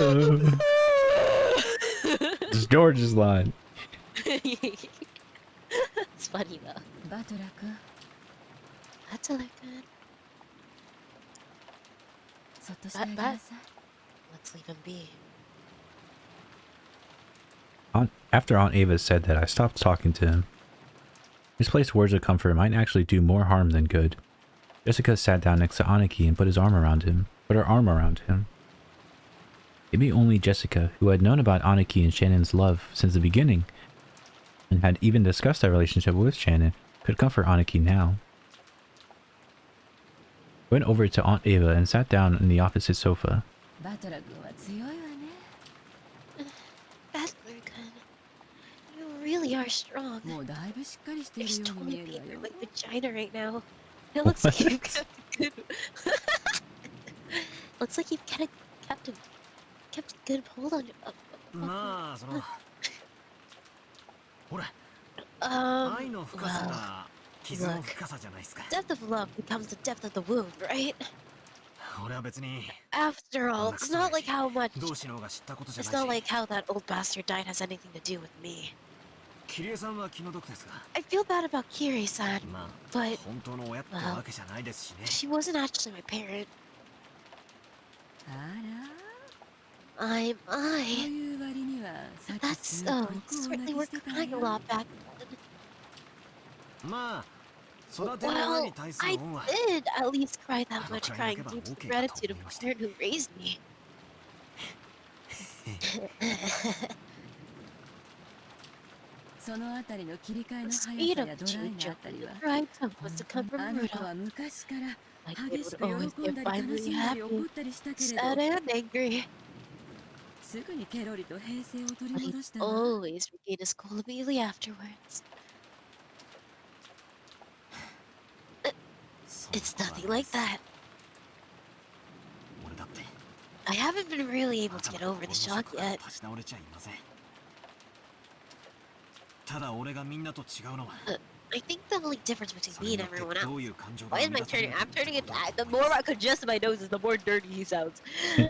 Uh, it's George's line. it's funny though. That's all I could. But let's leave him be. After Aunt Ava said that, I stopped talking to him. Misplaced words of comfort might actually do more harm than good. Jessica sat down next to Aniki and put her arm around him. Maybe only Jessica, who had known about Aniki and Shannon's love since the beginning, and had even discussed their relationship with Shannon, could comfort Aniki now. I went over to Aunt Ava and sat down in the opposite sofa. Bastard-kun, you really are strong. There's 20 feet in my vagina right now. It looks like you've kept a good... looks like you've kept a good hold on your... well, look, depth of love becomes the depth of the wound, right? After all, it's not like how that old bastard died has anything to do with me. I feel bad about Kiri-san, but, well, she wasn't actually my parent. That's so. Certainly we're crying a lot back then. Well, I did at least cry that much, crying due to the gratitude of the parent who raised me. The speed of the change of the pride was to come from Rudo. My kid would always get violently happy, sad and angry. But he'd always regain his cool immediately afterwards. It's nothing like that. I haven't been really able to get over the shock yet. I think the only difference between me and everyone else. Why am I turning? I'm turning it. The more I congest my nose, the more dirty he sounds. I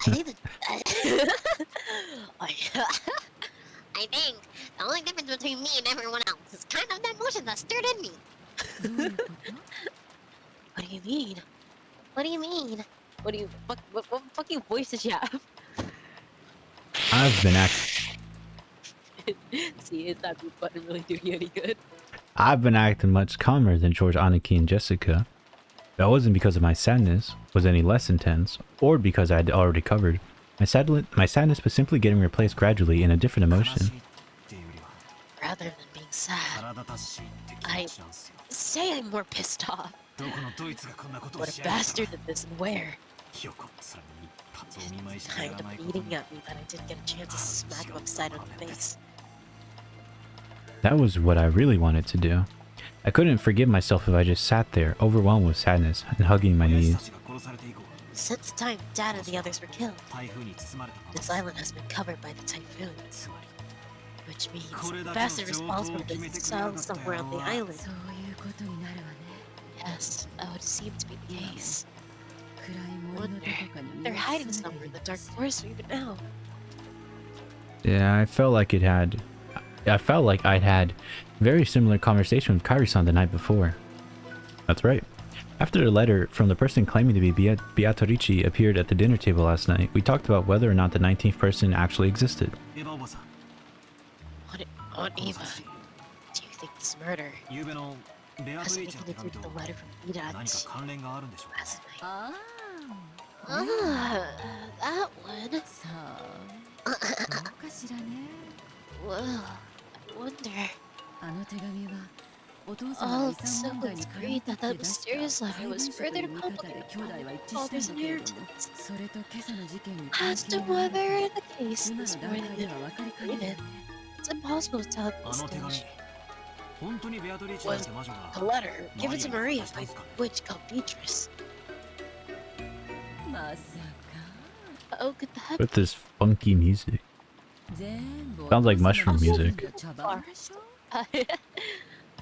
think the only difference between me and everyone else is kind of that emotion that's stirred in me. What do you mean? What fucking voice did you have? I've been acting. See, it's not mute button really doing you any good. I've been acting much calmer than George, Aniki, and Jessica. That wasn't because of my sadness was any less intense, or because I had already covered. My sadness was simply getting replaced gradually in a different emotion. Rather than being sad, I'd say I'm more pissed off. What a bastard did this and where? It's kind of eating at me that I didn't get a chance to smack him upside on the face. That was what I really wanted to do. I couldn't forgive myself if I just sat there, overwhelmed with sadness and hugging my knees. Since the time Dad and the others were killed, this island has been covered by the typhoon. Which means the bastard responsible for this is silent somewhere on the island. Yes, that would seem to be the case. Wonder, they're hiding somewhere in the dark forest even now. Yeah, I felt like I'd had very similar conversation with Kairi-san the night before. That's right. After the letter from the person claiming to be Beatrice appeared at the dinner table last night, we talked about whether or not the 19th person actually existed. Aunt Eva, do you think this murder has anything to do with the letter from Beatrice last night? That one. Well, I wonder. All of the siblings agreed that that mysterious letter was further to complicate my father's inheritance. As to whether the case is more than agreement, it's impossible to tell at this stage. Was the letter given to Maria by witch called Beatrice? Oh, good the heck? With this funky music. Sounds like mushroom music.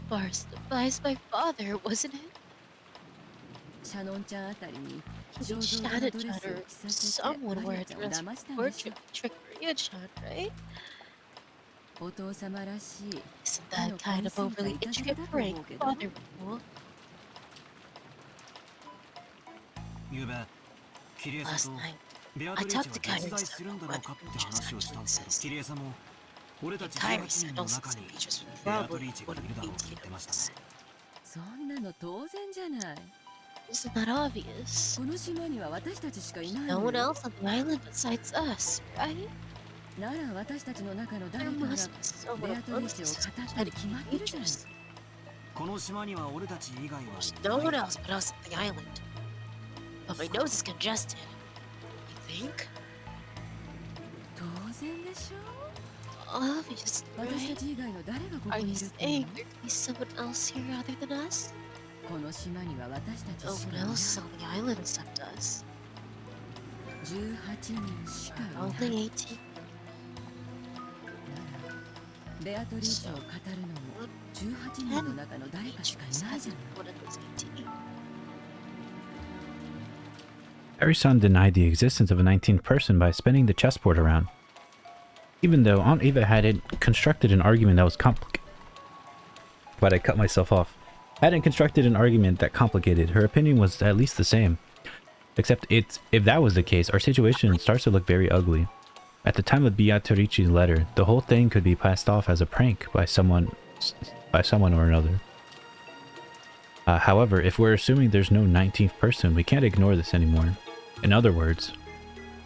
Forest advised my father, wasn't it? He shouted at her someone where to rest fortune trickery and shot, right? Isn't that kind of overly intricate prank father would pull? Last night, I talked to Kairi-san about what Ninja's actually says. And Kairi-san also said Ninja's probably one of the 18 of us. Isn't that obvious? No one else on the island besides us, right? There must be someone amongst us who's trying to keep Ninja's. There's no one else but us on the island. But my nose is congested. You think? Obvious, right? Are you saying there could be someone else here other than us? No one else on the island except us. Only 18. So, hasn't one of those 18. Kairi-san denied the existence of a 19th person by spinning the chessboard around. Even though Aunt Ava constructed an argument that was complicated. But I cut myself off. Hadn't constructed an argument that complicated. Her opinion was at least the same. Except if that was the case, our situation starts to look very ugly. At the time of Beatrice's letter, the whole thing could be passed off as a prank by someone or another. However, if we're assuming there's no 19th person, we can't ignore this anymore. In other words,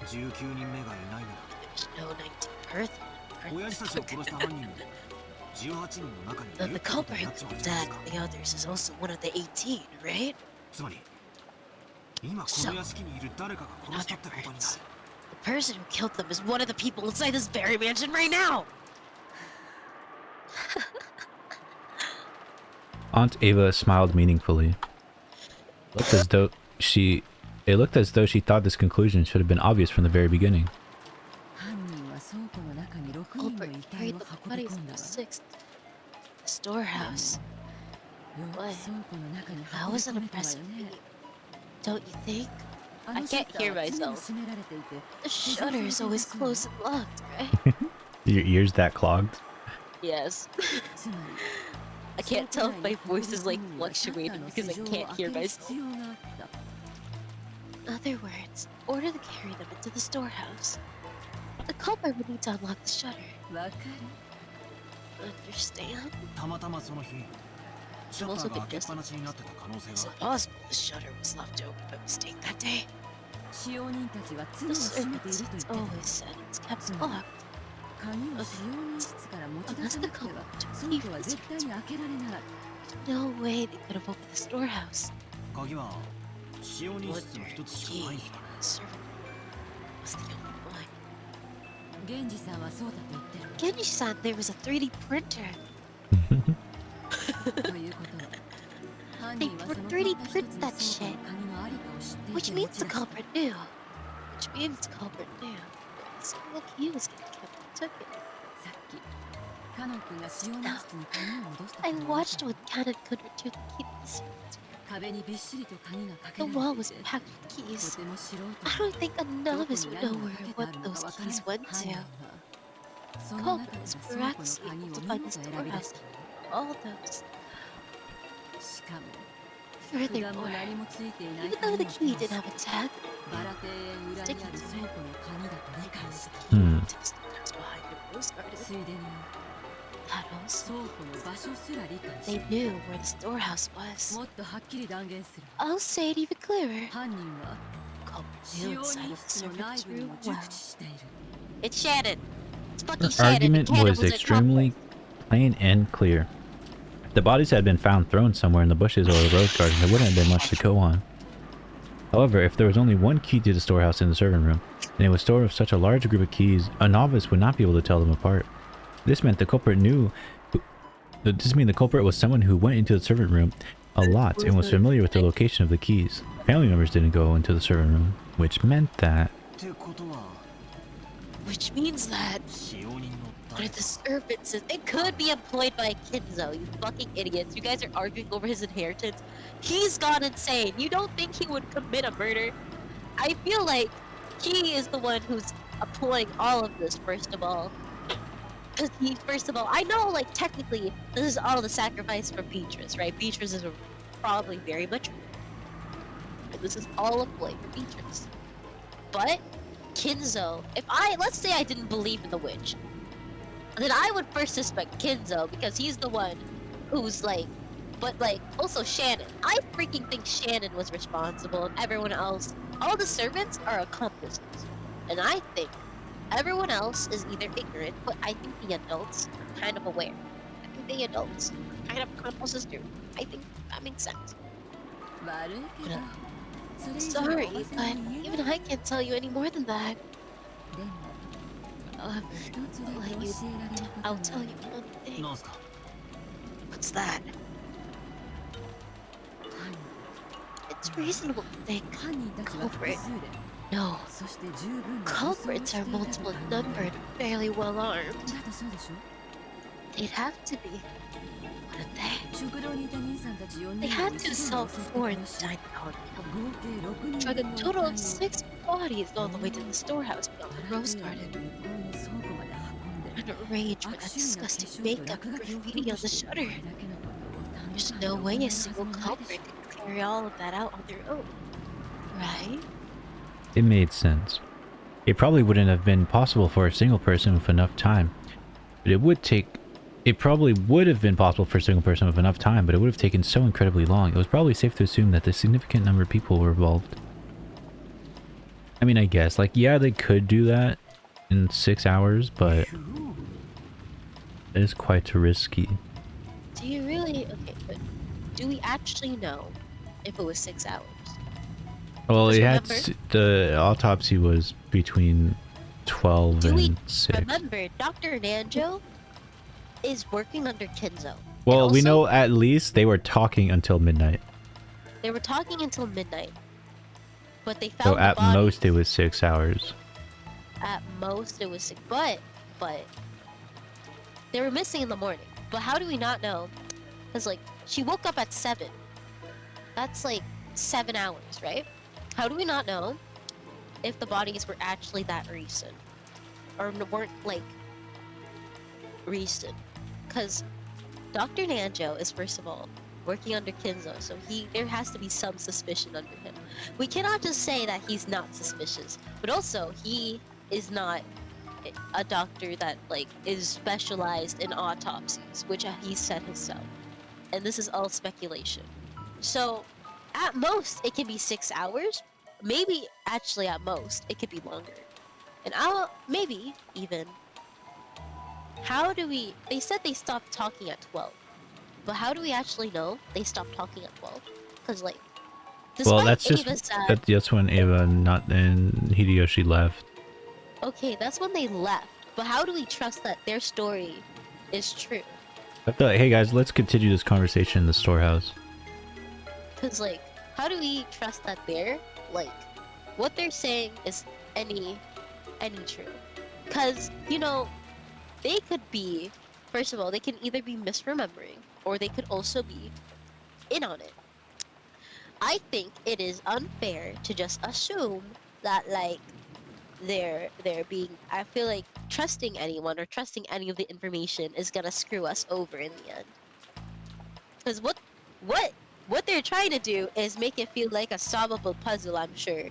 There's no 19th person. Then the culprit who killed Dad and the others is also one of the 18, right? So, in other words, the person who killed them is one of the people inside this very mansion right now! Aunt Ava smiled meaningfully. It looked as though she thought this conclusion should have been obvious from the very beginning. Culprit carried the bodies of the 6th. The storehouse. What? That was an impressive feat. Don't you think? I can't hear myself. The shutter is always closed and locked, right? Your ears that clogged? Yes. I can't tell if my voice is like fluctuating because I can't hear myself. In other words, order to carry them into the storehouse. The culprit would need to unlock the shutter. Understand? I'm also congested. Is it possible the shutter was left open by mistake that day? The servants always said it's kept locked. Unless the culprit took the key from the servants' room, there's no way they could have opened the storehouse. Wonder the key in the servant room was the only one. Genji-san, there was a 3D printer. They 3D print that shit. Which means the culprit knew. The key was gonna kept and took it. Now, I watched when Cannon could return the key to the servants' room. The wall was packed with keys. I don't think a novice would know what those keys went to. Culprit was miraculously able to find the storehouse key. All those. Furthermore, even though the key didn't have a tag, sticking to it, because the key to the storehouse behind the rose garden. That also, they knew where the storehouse was. I'll say it even clearer. Culprit knew inside of the servant's room well. It's Shannon. It's fucking Her Shannon. argument was extremely plain and clear. If the bodies had been found thrown somewhere in the bushes or the rose garden, there wouldn't have been much to go on. However, if there was only one key to the storehouse in the servant room, and it was stored with such a large group of keys, a novice would not be able to tell them apart. This meant the culprit the culprit was someone who went into the servant room a lot and was familiar with the location of the keys. Family members didn't go into the servant room. Which meant that... Which means that one of the servants it could be employed by Kinzo, you fucking idiots. You guys are arguing over his inheritance. He's gone insane. You don't think he would commit a murder? I feel like he is the one who's employing all of this, first of all. Because first of all, I know, like, technically, this is all the sacrifice for Beatrice, right? Beatrice is probably very much... And this is all a play for Beatrice. But, Kinzo, let's say I didn't believe in the witch, then I would first suspect Kinzo, because he's the one who's, like... But, like, also Shannon. I freaking think Shannon was responsible, and everyone else... All the servants are accomplices. And I think everyone else is either ignorant, but I think the adults are kind of aware. I think the adults are kind of accomplices too. I think that makes sense. Sorry, but even I can't tell you any more than that. I'll tell you one thing. What's that? It's reasonable to think culprit. No. Culprits are multiple numbered, fairly well armed. They'd have to be, wouldn't they? They had to assault 4 in the dining hall, drug a total of 6 bodies all the way to the storehouse beyond the rose garden. And arrange with that disgusting makeup and graffiti on the shutter. There's no way a single culprit could carry all of that out on their own, right? It made sense. It probably wouldn't have been possible for a single person with enough time. But it probably would have been possible for a single person with enough time, but it would have taken so incredibly long. It was probably safe to assume that a significant number of people were involved. I mean, I guess, like, yeah, they could do that in 6 hours, but it is quite risky. Do you really? Okay, but do we actually know if it was 6 hours? Well, the autopsy was between 12 and 6. Remember, Dr. Nanjo is working under Kinzo. Well, also, we know at least they were talking until midnight. They were talking until midnight. But they found So the at bodies. most it was 6 hours. At most it was 6, but they were missing in the morning. But how do we not know? Because, like, she woke up at 7. That's like 7 hours, right? How do we not know if the bodies were actually that recent? Or weren't, like, recent? Because Dr. Nanjo is, first of all, working under Kinzo, so there has to be some suspicion under him. We cannot just say that he's not suspicious, but also he is not a doctor that, like, is specialized in autopsies, which he said himself. And this is all speculation. So, at most, it can be 6 hours. Maybe, actually, at most, it could be longer. And maybe, even... How do we... They said they stopped talking at 12. But how do we actually know they stopped talking at 12? Because, like... Well, that's that's when Ava and Hideyoshi left. Okay, that's when they left. But how do we trust that their story is true? I feel like, hey guys, let's continue this conversation in the storehouse. Because, like, how do we trust that like, what they're saying is any true? Because, you know, they could be, first of all, they can either be misremembering, or they could also be in on it. I think it is unfair to just assume that, like, they're being... I feel like trusting anyone or trusting any of the information is gonna screw us over in the end. Because what they're trying to do is make it feel like a solvable puzzle, I'm sure.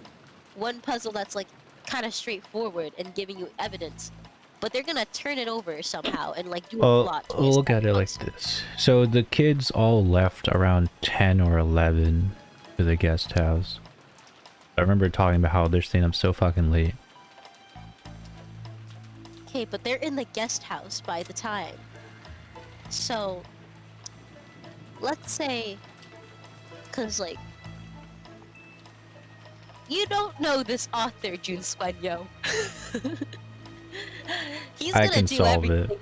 One puzzle that's, like, kind of straightforward and giving you evidence. But they're gonna turn it over somehow and, like, do a plot twist. Look at it like this. So the kids all left around 10 or 11 to the guest house. I remember talking about how they're staying up so fucking late. Okay, but they're in the guest house by the time. So, let's say... Because, like... You don't know this author, Jun Suenyo. I can solve it.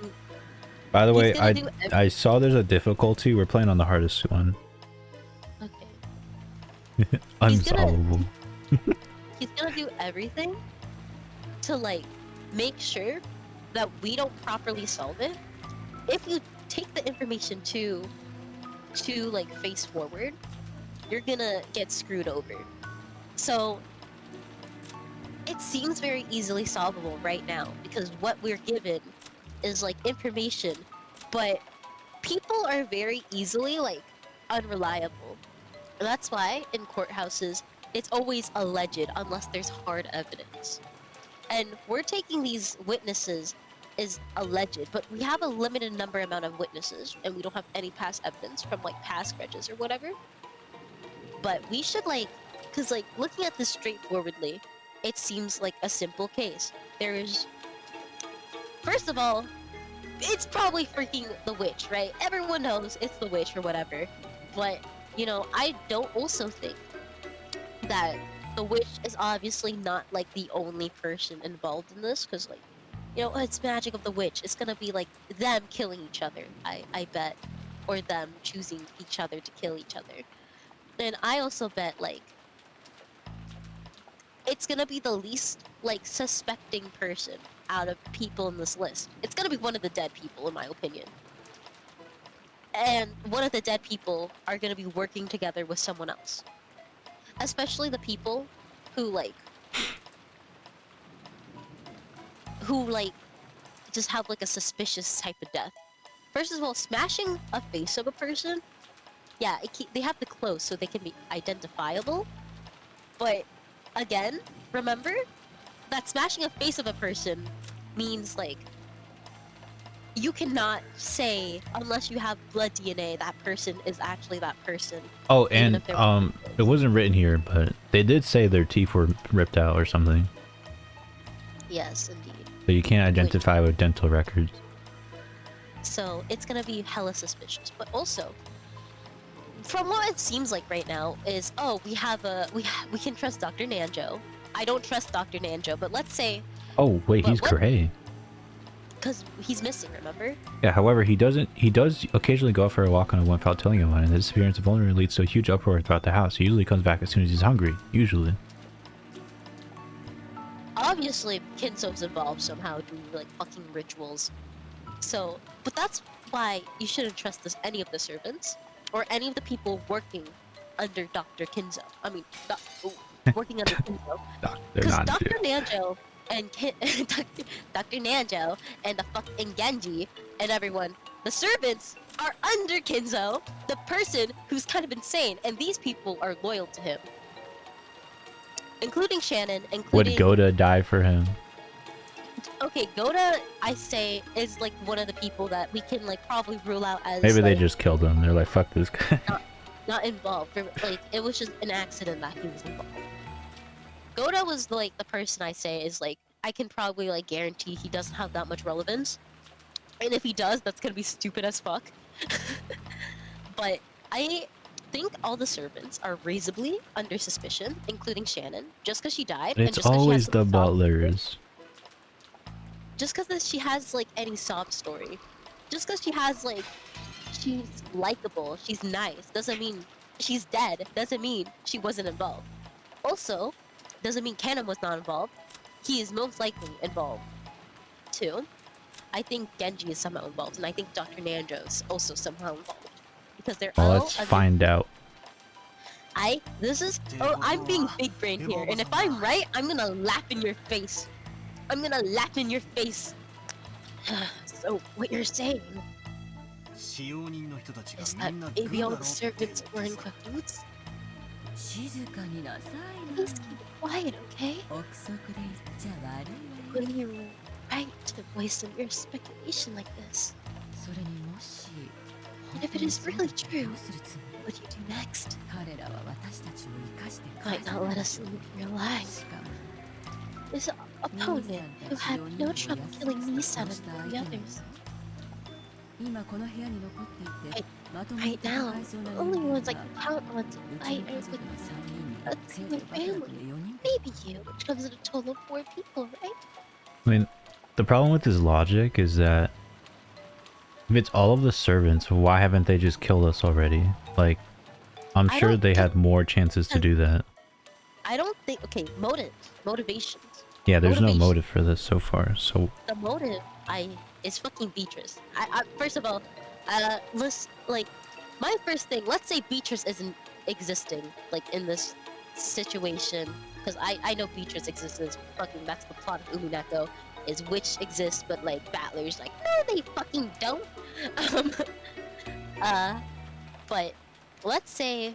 By the way, I saw there's a difficulty. We're playing on the hardest one. Okay. Unsolvable. he's gonna do everything to like make sure that we don't properly solve it. If you take the information to like face forward, you're gonna get screwed over. So it seems very easily solvable right now because what we're given is like information, but people are very easily like unreliable. And that's why in courthouses it's always alleged unless there's hard evidence. And we're taking these witnesses as alleged, but we have a limited amount of witnesses and we don't have any past evidence from like past grudges or whatever. But we should like, cause like looking at this straightforwardly, it seems like a simple case. There is, first of all, it's probably freaking the witch, right? Everyone knows it's the witch or whatever. But, you know, I don't also think that the witch is obviously not like the only person involved in this, because like, you know, it's magic of the witch. It's gonna be like them killing each other, I bet. Or them choosing each other to kill each other. And I also bet like it's gonna be the least like suspecting person out of people in this list. It's gonna be one of the dead people, in my opinion. And one of the dead people are gonna be working together with someone else. Especially the people who like just have like a suspicious type of death. First of all, smashing a face of a person, yeah, they have the clothes so they can be identifiable. But again, remember that smashing a face of a person means like you cannot say unless you have blood DNA that person is actually that person. Oh, and it wasn't written here, but they did say their teeth were ripped out or something. Yes, indeed. So you can't identify with dental records. So it's gonna be hella suspicious. But also, from what it seems like right now is, oh, we can trust Dr. Nanjo. I don't trust Dr. Nanjo, but let's say. Oh wait, he's gray. Because he's missing, remember? Yeah, however, he does occasionally go out for a walk on a without telling anyone, and the disappearance of owner leads to a huge uproar throughout the house. He usually comes back as soon as he's hungry, usually. Obviously, Kinso's involved somehow doing like fucking rituals. So, but that's why you shouldn't trust any of the servants, or any of the people working under Dr. Kinzo. I mean, working under Kinzo. Because Dr. Nanjo and Dr. Nanjo and the fucking Genji and everyone, the servants are under Kinzo, the person who's kind of insane, and these people are loyal to him. Including Shannon, including... Would Goda die for him? Okay, Goda, I say, is like one of the people that we can like probably rule out as Maybe like, they just killed him. They're like, fuck this guy. Not involved. Like, it was just an accident that he was involved. Goda was like the person I say is like, I can probably like guarantee he doesn't have that much relevance. And if he does, that's gonna be stupid as fuck. But I think all the servants are reasonably under suspicion, including Shannon, just because she died. It's always the butlers. Just because she has like any sob story, just because she has like, she's likable, she's nice, doesn't mean she's dead. Doesn't mean she wasn't involved. Also, doesn't mean Canon was not involved. He is most likely involved too. I think Genji is somehow involved, and I think Dr. Nanjo is also somehow involved because they're all. Let's find out. I'm being big brain here, and if I'm right, I'm gonna laugh in your face. I'm gonna laugh in your face. So, what you're saying is that maybe all the servants were in cahoots? Please keep quiet, okay? When you're right to voice your speculation like this. And if it is really true, what would you do next? Might not let us live your lives. This opponent who had no trouble killing Nisan and the others. Right now, the only ones I can count on to fight are with my family. Maybe you, which comes at a total of 4 people, right? I mean, the problem with his logic is that if it's all of the servants, why haven't they just killed us already? Like, I'm sure they had more chances to do that. I don't think. Okay, motivations. Yeah, there's no Motivation. motive for this so far. So The motive is fucking Beatrice. First of all, let's like my first thing. Let's say Beatrice isn't existing like in this situation because I know Beatrice exists. Fucking that's the plot of Umineko is witch exists, but like battlers like no they fucking don't. Um, uh, but let's say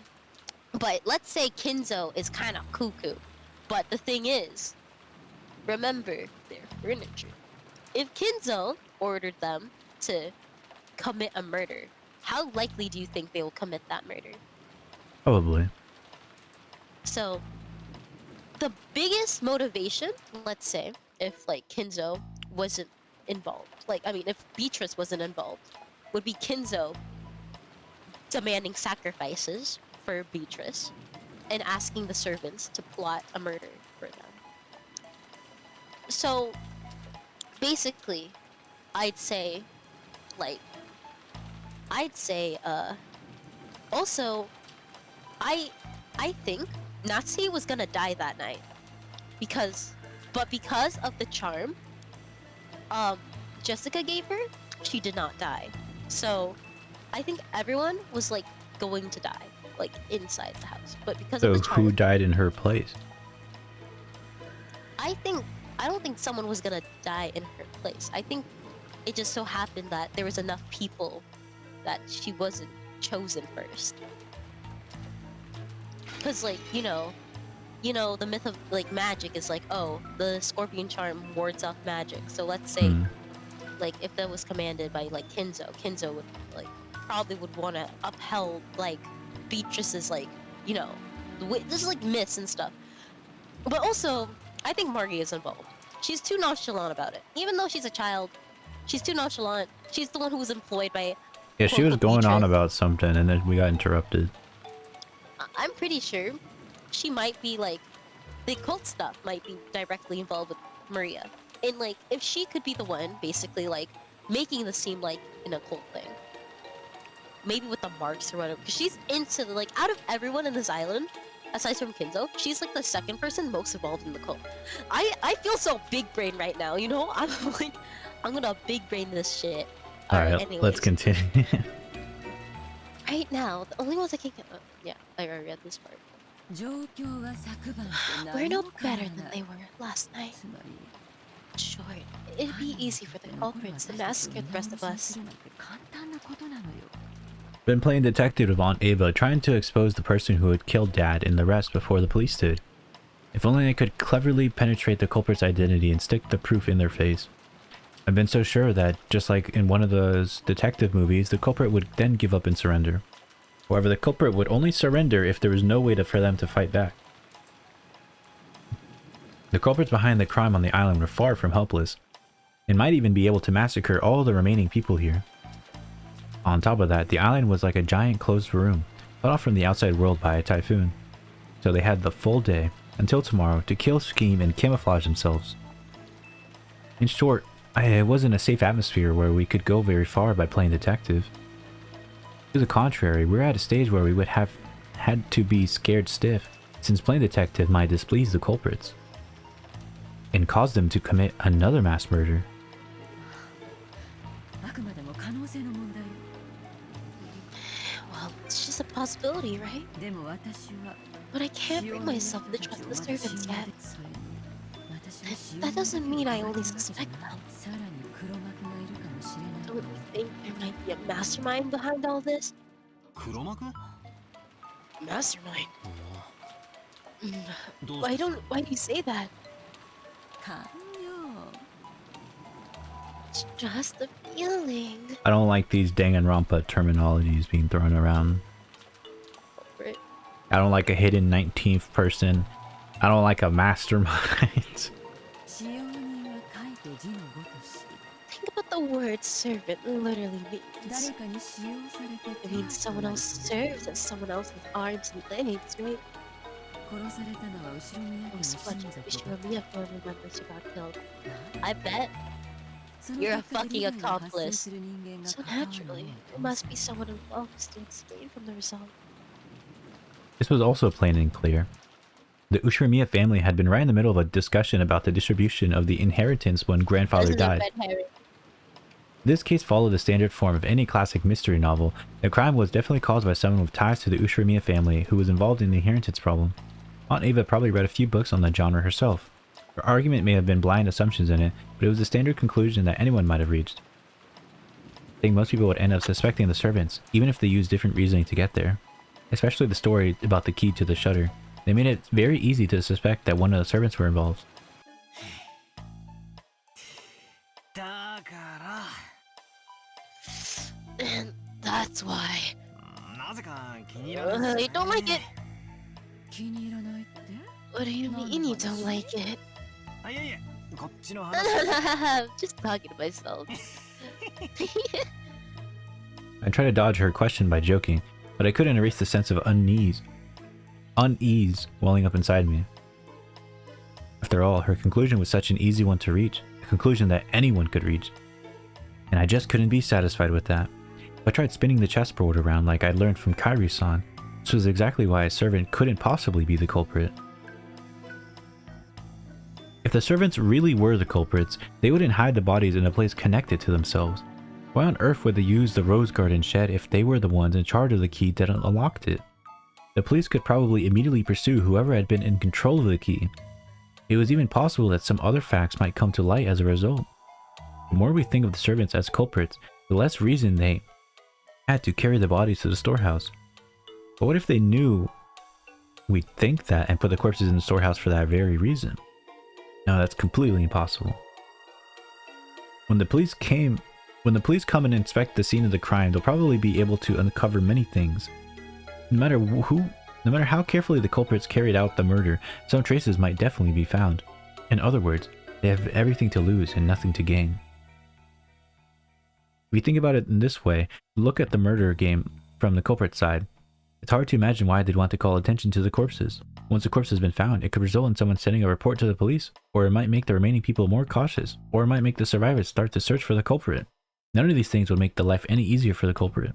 Kinzo is kind of cuckoo. But the thing is, remember their furniture. If Kinzo ordered them to commit a murder, how likely do you think they will commit that murder? probably. So, the biggest motivation, let's say, if like Kinzo wasn't involved, like I mean, if Beatrice wasn't involved, would be Kinzo demanding sacrifices for Beatrice and asking the servants to plot a murder for them. So, basically, I'd say, like, also, I, I think Natsuki was gonna die that night because of the charm, Jessica gave her, she did not die. So, I think everyone was like going to die, like inside the house, but because of So the charm, who died in her place? I don't think someone was gonna die in her place. I think it just so happened that there was enough people that she wasn't chosen first. Cause like, the myth of like magic is like, oh, the scorpion charm wards off magic. So let's say like if that was commanded by like Kinzo would like probably would want to upheld like Beatrice's like, this is like myths and stuff. But also, I think Margie is involved. She's too nonchalant about it. Even though she's a child, she's too nonchalant. She's the one who was employed by Yeah, she was quote-unquote going on Beatrice. about something and then we got interrupted. I'm pretty sure she might be like, the cult stuff might be directly involved with Maria. And like, if she could be the one, basically like, making this seem like an occult thing. Maybe with the marks or whatever. Because she's into, like, out of everyone in this island, aside from Kinzo, she's like the second person most involved in the cult. I feel so big brain right now, you know? I'm like, I'm gonna big brain this shit. Alright, anyways. let's continue. Right now, the only ones I can get... yeah, I already read this part. We're no better than they were last night. Sure, it'd be easy for the culprits to massacre the rest of us. Been playing detective with Aunt Ava, trying to expose the person who had killed Dad and the rest before the police did. If only I could cleverly penetrate the culprit's identity and stick the proof in their face. I've been so sure that, just like in one of those detective movies, the culprit would then give up and surrender. However, the culprit would only surrender if there was no way for them to fight back. The culprits behind the crime on the island were far from helpless, and might even be able to massacre all the remaining people here. On top of that, the island was like a giant closed room, cut off from the outside world by a typhoon. So they had the full day, until tomorrow, to kill, scheme, and camouflage themselves. In short, it wasn't a safe atmosphere where we could go very far by playing detective. To the contrary, we're at a stage where we would have had to be scared stiff, since playing detective might displease the culprits, and cause them to commit another mass murder. Well, it's just a possibility, right? But I can't bring myself to trust the servants yet. That doesn't mean I only suspect them. Don't you think there might be a mastermind behind all this? Mastermind? Why do you say that? It's just a feeling. I don't like these Danganronpa terminologies being thrown around. Right. I don't like a hidden 19th person. I don't like a mastermind. Think about the word servant literally means. It means someone else serves as someone else's arms and legs, right? Ishimamiya family members who got killed. I bet you're a fucking accomplice. So naturally, there must be someone involved who still escaped from the result. This was also plain and clear. The Ushirimiya family had been right in the middle of a discussion about the distribution of the inheritance when grandfather died. This case followed the standard form of any classic mystery novel. The crime was definitely caused by someone with ties to the Ushirimiya family who was involved in the inheritance problem. Aunt Ava probably read a few books on the genre herself. Her argument may have been blind assumptions in it, but it was a standard conclusion that anyone might have reached. I think most people would end up suspecting the servants, even if they used different reasoning to get there. Especially the story about the key to the shutter. They made it very easy to suspect that one of the servants were involved. And that's why. You don't like it? What do you mean you don't like it? I'm just talking to myself. I tried to dodge her question by joking, but I couldn't erase the sense of unease welling up inside me. After all, her conclusion was such an easy one to reach, a conclusion that anyone could reach. And I just couldn't be satisfied with that. I tried spinning the chessboard around like I'd learned from Kairi-san. This was exactly why a servant couldn't possibly be the culprit. If the servants really were the culprits, they wouldn't hide the bodies in a place connected to themselves. Why on earth would they use the rose garden shed if they were the ones in charge of the key that unlocked it? The police could probably immediately pursue whoever had been in control of the key. It was even possible that some other facts might come to light as a result. The more we think of the servants as culprits, the less reason they had to carry the bodies to the storehouse. But what if they knew we'd think that and put the corpses in the storehouse for that very reason? No, that's completely impossible. When the police come and inspect the scene of the crime, they'll probably be able to uncover many things. No matter how carefully the culprits carried out the murder, some traces might definitely be found. In other words, they have everything to lose and nothing to gain. If you think about it in this way, look at the murder game from the culprit side. It's hard to imagine why they'd want to call attention to the corpses. Once the corpse has been found, it could result in someone sending a report to the police, or it might make the remaining people more cautious, or it might make the survivors start to search for the culprit. None of these things would make the life any easier for the culprit.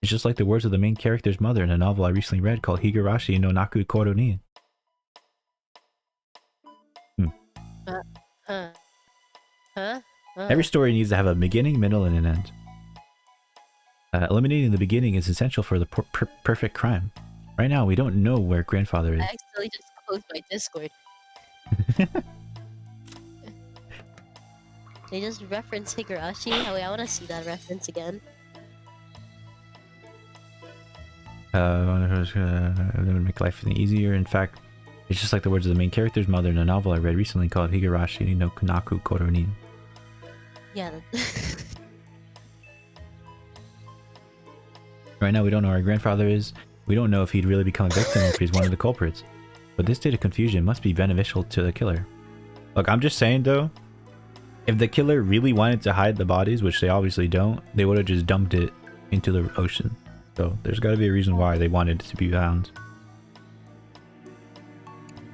It's just like the words of the main character's mother in a novel I recently read called Higurashi no Naku Koro ni. Every story needs to have a beginning, middle, and an end. Eliminating the beginning is essential for the perfect crime. Right now, we don't know where grandfather is. I accidentally just closed my Discord. They just reference Higurashi. I want to see that reference again. It would make life easier. In fact, it's just like the words of the main character's mother in a novel I read recently called Higurashi no Naku Koro ni. Yeah. Right now, we don't know where our grandfather is. We don't know if he'd really become a victim or if he's one of the culprits. But this state of confusion must be beneficial to the killer. Look, I'm just saying though, if the killer really wanted to hide the bodies, which they obviously don't, they would have just dumped it into the ocean. So there's got to be a reason why they wanted it to be found.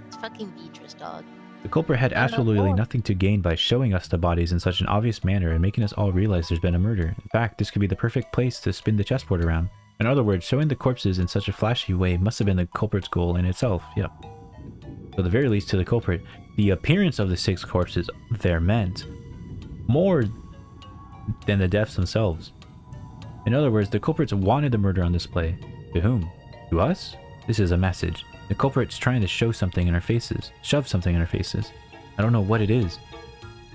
It's fucking Beatrice, dog. The culprit had absolutely nothing to gain by showing us the bodies in such an obvious manner and making us all realize there's been a murder. In fact, this could be the perfect place to spin the chessboard around. In other words, showing the corpses in such a flashy way must have been the culprit's goal in itself, yep. So at the very least to the culprit, the appearance of the 6 corpses there meant more than the deaths themselves. In other words, the culprits wanted the murder on display. To whom? To us? This is a message. The culprit's trying to show something in our faces, shove something in our faces. I don't know what it is.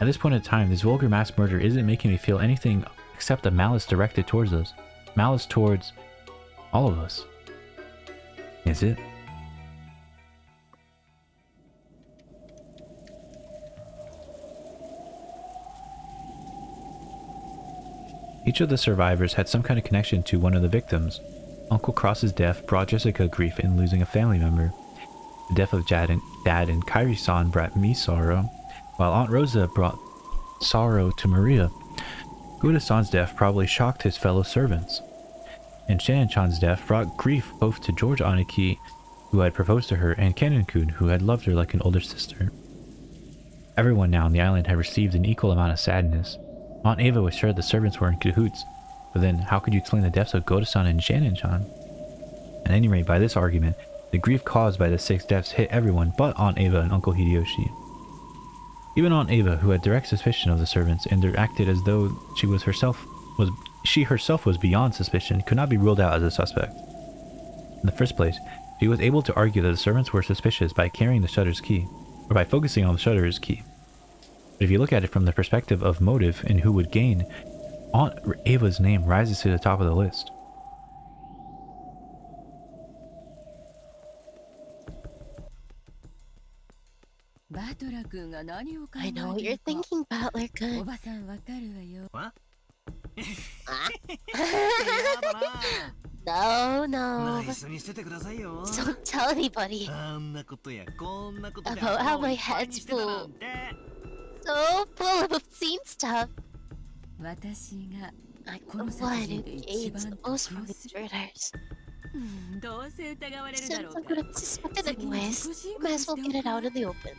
At this point in time, this vulgar mass murder isn't making me feel anything except a malice directed towards us. Malice towards all of us. Is it? Each of the survivors had some kind of connection to one of the victims. Uncle Cross's death brought Jessica grief in losing a family member. The death of Dad and Kairi-san brought me sorrow, while Aunt Rosa brought sorrow to Maria. Guda-san's death probably shocked his fellow servants. And Shannon-chan's death brought grief both to George Aniki, who had proposed to her, and Kennen-kun, who had loved her like an older sister. Everyone now on the island had received an equal amount of sadness. Aunt Ava was sure the servants were in cahoots, but then how could you explain the deaths of Goda-san and Shannon-chan? At any rate, by this argument, The grief caused by the 6 deaths hit everyone but Aunt Ava and Uncle Hideyoshi. Even Aunt Ava, who had direct suspicion of the servants and acted as though she herself was beyond suspicion, could not be ruled out as a suspect. In the first place, she was able to argue that the servants were suspicious by carrying the shutter's key, or by focusing on the shutter's key. But if you look at it from the perspective of motive and who would gain, Aunt Ava's name rises to the top of the list. I know what you're thinking, Butler-kun. What? No, no. Don't tell anybody about how my head's full. So full of obscene stuff. I'm the one who gains the most from these murders. Since I'm gonna be suspected anyways, might as well get it out in the open.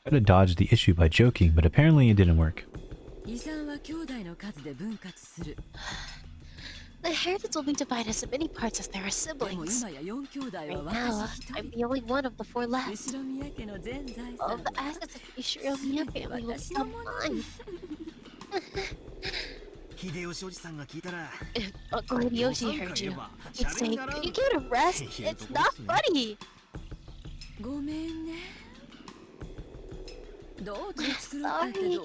I tried to dodge the issue by joking, but apparently it didn't work. The inheritance will be divided as many parts as there are siblings. Right now, I'm the only one of the 4 left. All of the assets of the Shiromiya family will become mine. If Uncle Hideyoshi heard you, he'd say, "Could you give it a rest? It's not funny!" Sorry.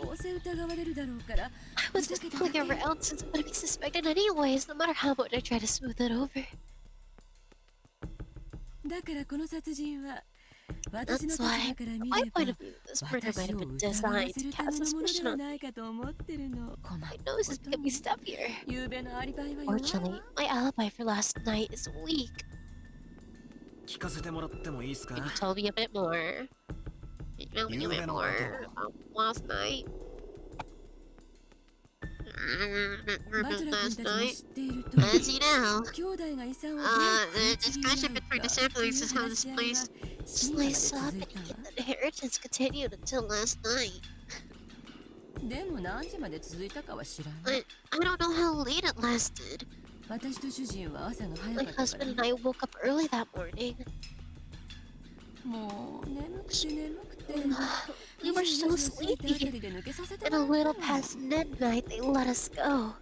I was just fooling around since I'm gonna be suspected anyways, no matter how much I try to smooth it over. That's why, from my point of view, this murder might have been designed to cast suspicion on me. My nose is becoming stuffier. Fortunately, my alibi for last night is weak. Can you tell me a bit more? Tell me a bit more about last night. Last night? As you know, the discussion between the siblings is how this place sliced up and yet the inheritance continued until last night. I don't know how late it lasted. My husband and I woke up early that morning. We were so sleepy, and a little past midnight they let us go.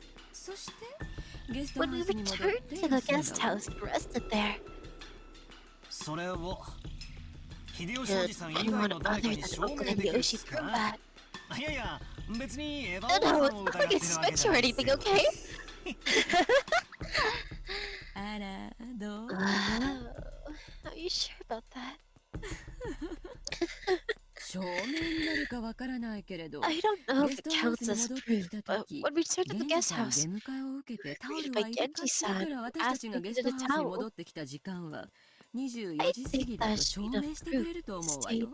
When we returned to the guest house, we rested there. And anyone other than Uncle Hideyoshi threw back. No, it's not like I suspect you or anything, okay? Wow. Are you sure about that? I don't know if it counts as proof, but when we returned to the guest house, greeted by Genji-san, who asked if we needed a towel. I think that should be enough proof to state.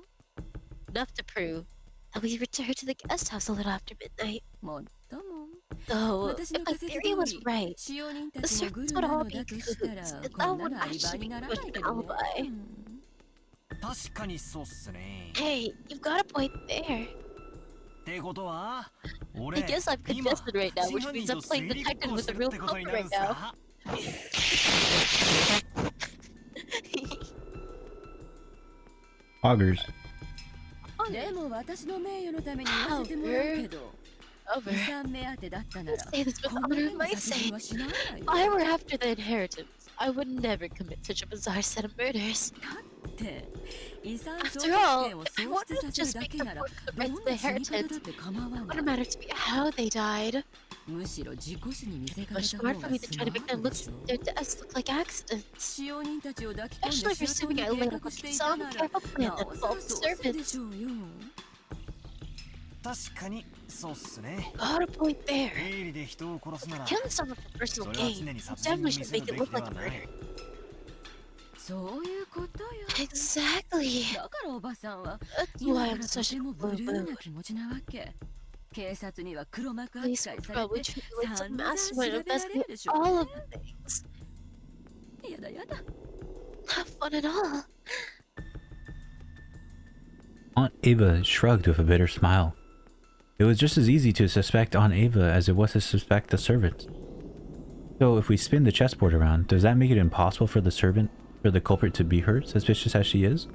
Enough to prove that we returned to the guest house a little after midnight. Though, if my theory was right, the servants would all be coots, and that would actually be much of an alibi. Hey, you've got a point there. I guess I'm congested right now, which means I'm playing detective with a real culprit right now. Augers. Over. I say this with honor of my sake. If I were after the inheritance, I would never commit such a bizarre set of murders. After all, if I wanted to just make them work for the rights of the inheritance, it wouldn't matter to me how they died. It's much smart for me to try to make their deaths look like accidents. Especially if you're assuming I laid up some careful plan that involved the servants. Got a point there. Killing someone for personal gain definitely should make it look like a murder. Exactly. That's why I'm such a boo-boo. Police would probably treat me like some mastermind who investigated all of the things. Not fun at all. Aunt Ava shrugged with a bitter smile. It was just as easy to suspect Aunt Ava as it was to suspect the servants. So if we spin the chessboard around, does that make it impossible for the culprit to be her, suspicious as she is?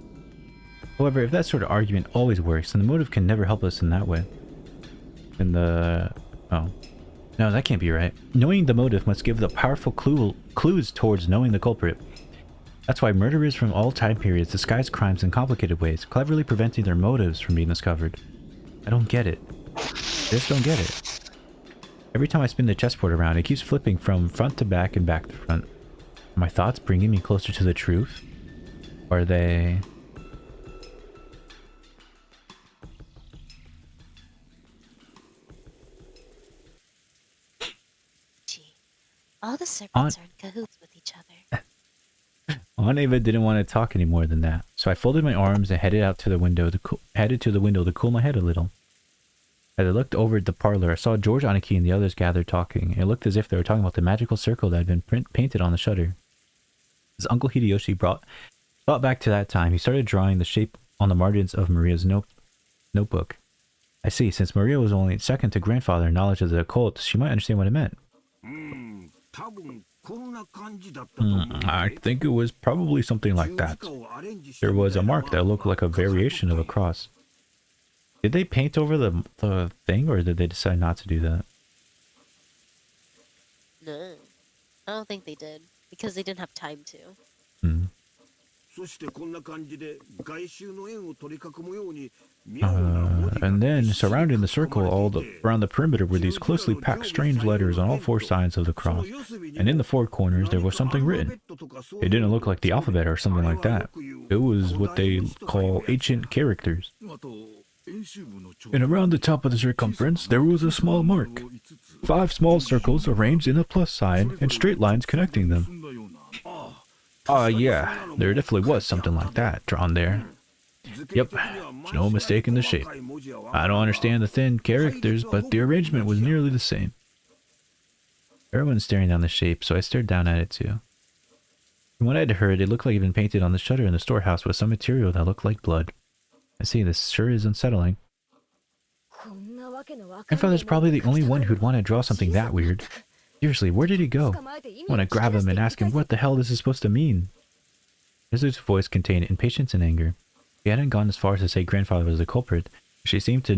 However, if that sort of argument always works, then the motive can never help us in that way. Oh. No, that can't be right. Knowing the motive must give the powerful clues towards knowing the culprit. That's why murderers from all time periods disguise crimes in complicated ways, cleverly preventing their motives from being discovered. I don't get it. I just don't get it. Every time I spin the chessboard around, it keeps flipping from front to back and back to front. Are my thoughts bringing me closer to the truth? Are they... Gee, all the serpents are in cahoots with each other. Aunt Ava didn't want to talk any more than that, so I folded my arms and headed to the window to cool my head a little. As I looked over at the parlor, I saw George, Aniki, and the others gathered talking. It looked as if they were talking about the magical circle that had been painted on the shutter. As Uncle Hideyoshi thought back to that time, he started drawing the shape on the margins of Maria's notebook. I see, since Maria was only second to grandfather in knowledge of the occult, she might understand what it meant. I think it was probably something like that. There was a mark that looked like a variation of a cross. Did they paint over the thing, or did they decide not to do that? No, I don't think they did, because they didn't have time to. And then, surrounding the circle, around the perimeter were these closely packed strange letters on all four sides of the cross. And in the four corners, there was something written. It didn't look like the alphabet or something like that. It was what they call ancient characters. And around the top of the circumference, there was a small mark. 5 small circles arranged in a plus sign and straight lines connecting them. Yeah, there definitely was something like that drawn there. Yep, no mistake in the shape. I don't understand the thin characters, but the arrangement was nearly the same. Everyone's staring down the shape, so I stared down at it too. From what I'd heard, it looked like it had been painted on the shutter in the storehouse with some material that looked like blood. I see, this sure is unsettling. Grandfather's probably the only one who'd want to draw something that weird. Seriously, where did he go? I want to grab him and ask him what the hell this is supposed to mean. Lizard's voice contained impatience and anger. She hadn't gone as far as to say grandfather was the culprit. She seemed to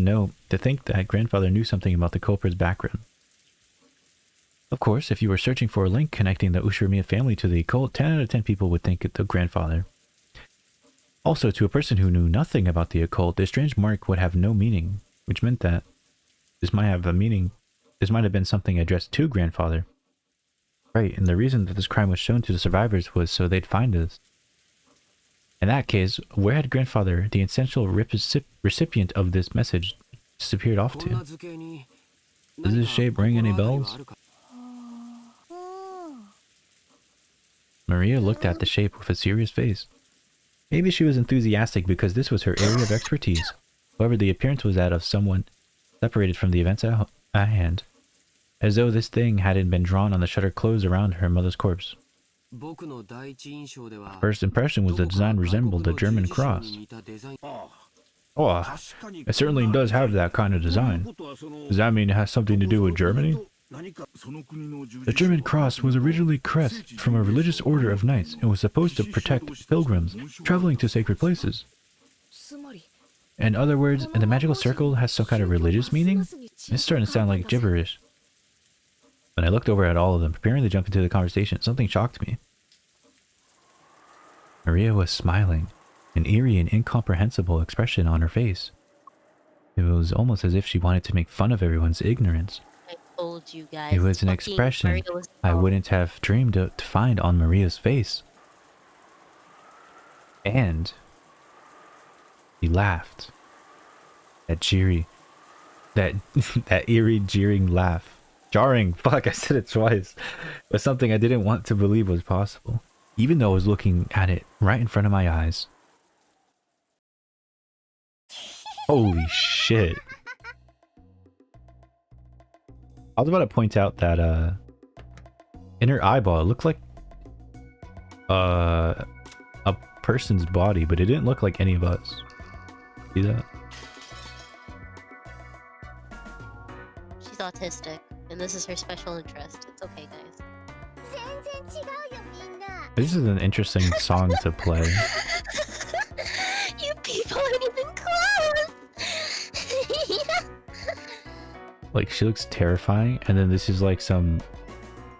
think that grandfather knew something about the culprit's background. Of course, if you were searching for a link connecting the Ushirimiya family to the occult, 10 out of 10 people would think it the grandfather. Also, to a person who knew nothing about the occult, this strange mark would have no meaning, which meant that this might have been something addressed to grandfather. Right, and the reason that this crime was shown to the survivors was so they'd find us. In that case, where had grandfather, the essential recipient of this message, disappeared off to? Does this shape ring any bells? Maria looked at the shape with a serious face. Maybe she was enthusiastic because this was her area of expertise. However, the appearance was that of someone separated from the events at hand, as though this thing hadn't been drawn on the shutter closed around her mother's corpse. First impression was the design resembled a German cross. Oh, it certainly does have that kind of design. Does that mean it has something to do with Germany? The German cross was originally crest from a religious order of knights and was supposed to protect pilgrims traveling to sacred places. In other words, the magical circle has some kind of religious meaning? It's starting to sound like gibberish. When I looked over at all of them, preparing to jump into the conversation, something shocked me. Maria was smiling, an eerie and incomprehensible expression on her face. It was almost as if she wanted to make fun of everyone's ignorance. I told you guys. It was an expression I wouldn't have dreamed to find on Maria's face. And he laughed. That eerie, jeering laugh. Jarring, fuck, I said it twice. Was something I didn't want to believe was possible, even though I was looking at it right in front of my eyes. Holy shit. I was about to point out that in her eyeball it looked like a person's body, but it didn't look like any of us. See that? She's autistic, and this is her special interest. It's okay, guys. This is an interesting song to play. You people aren't even close. Like, she looks terrifying, and then this is like some...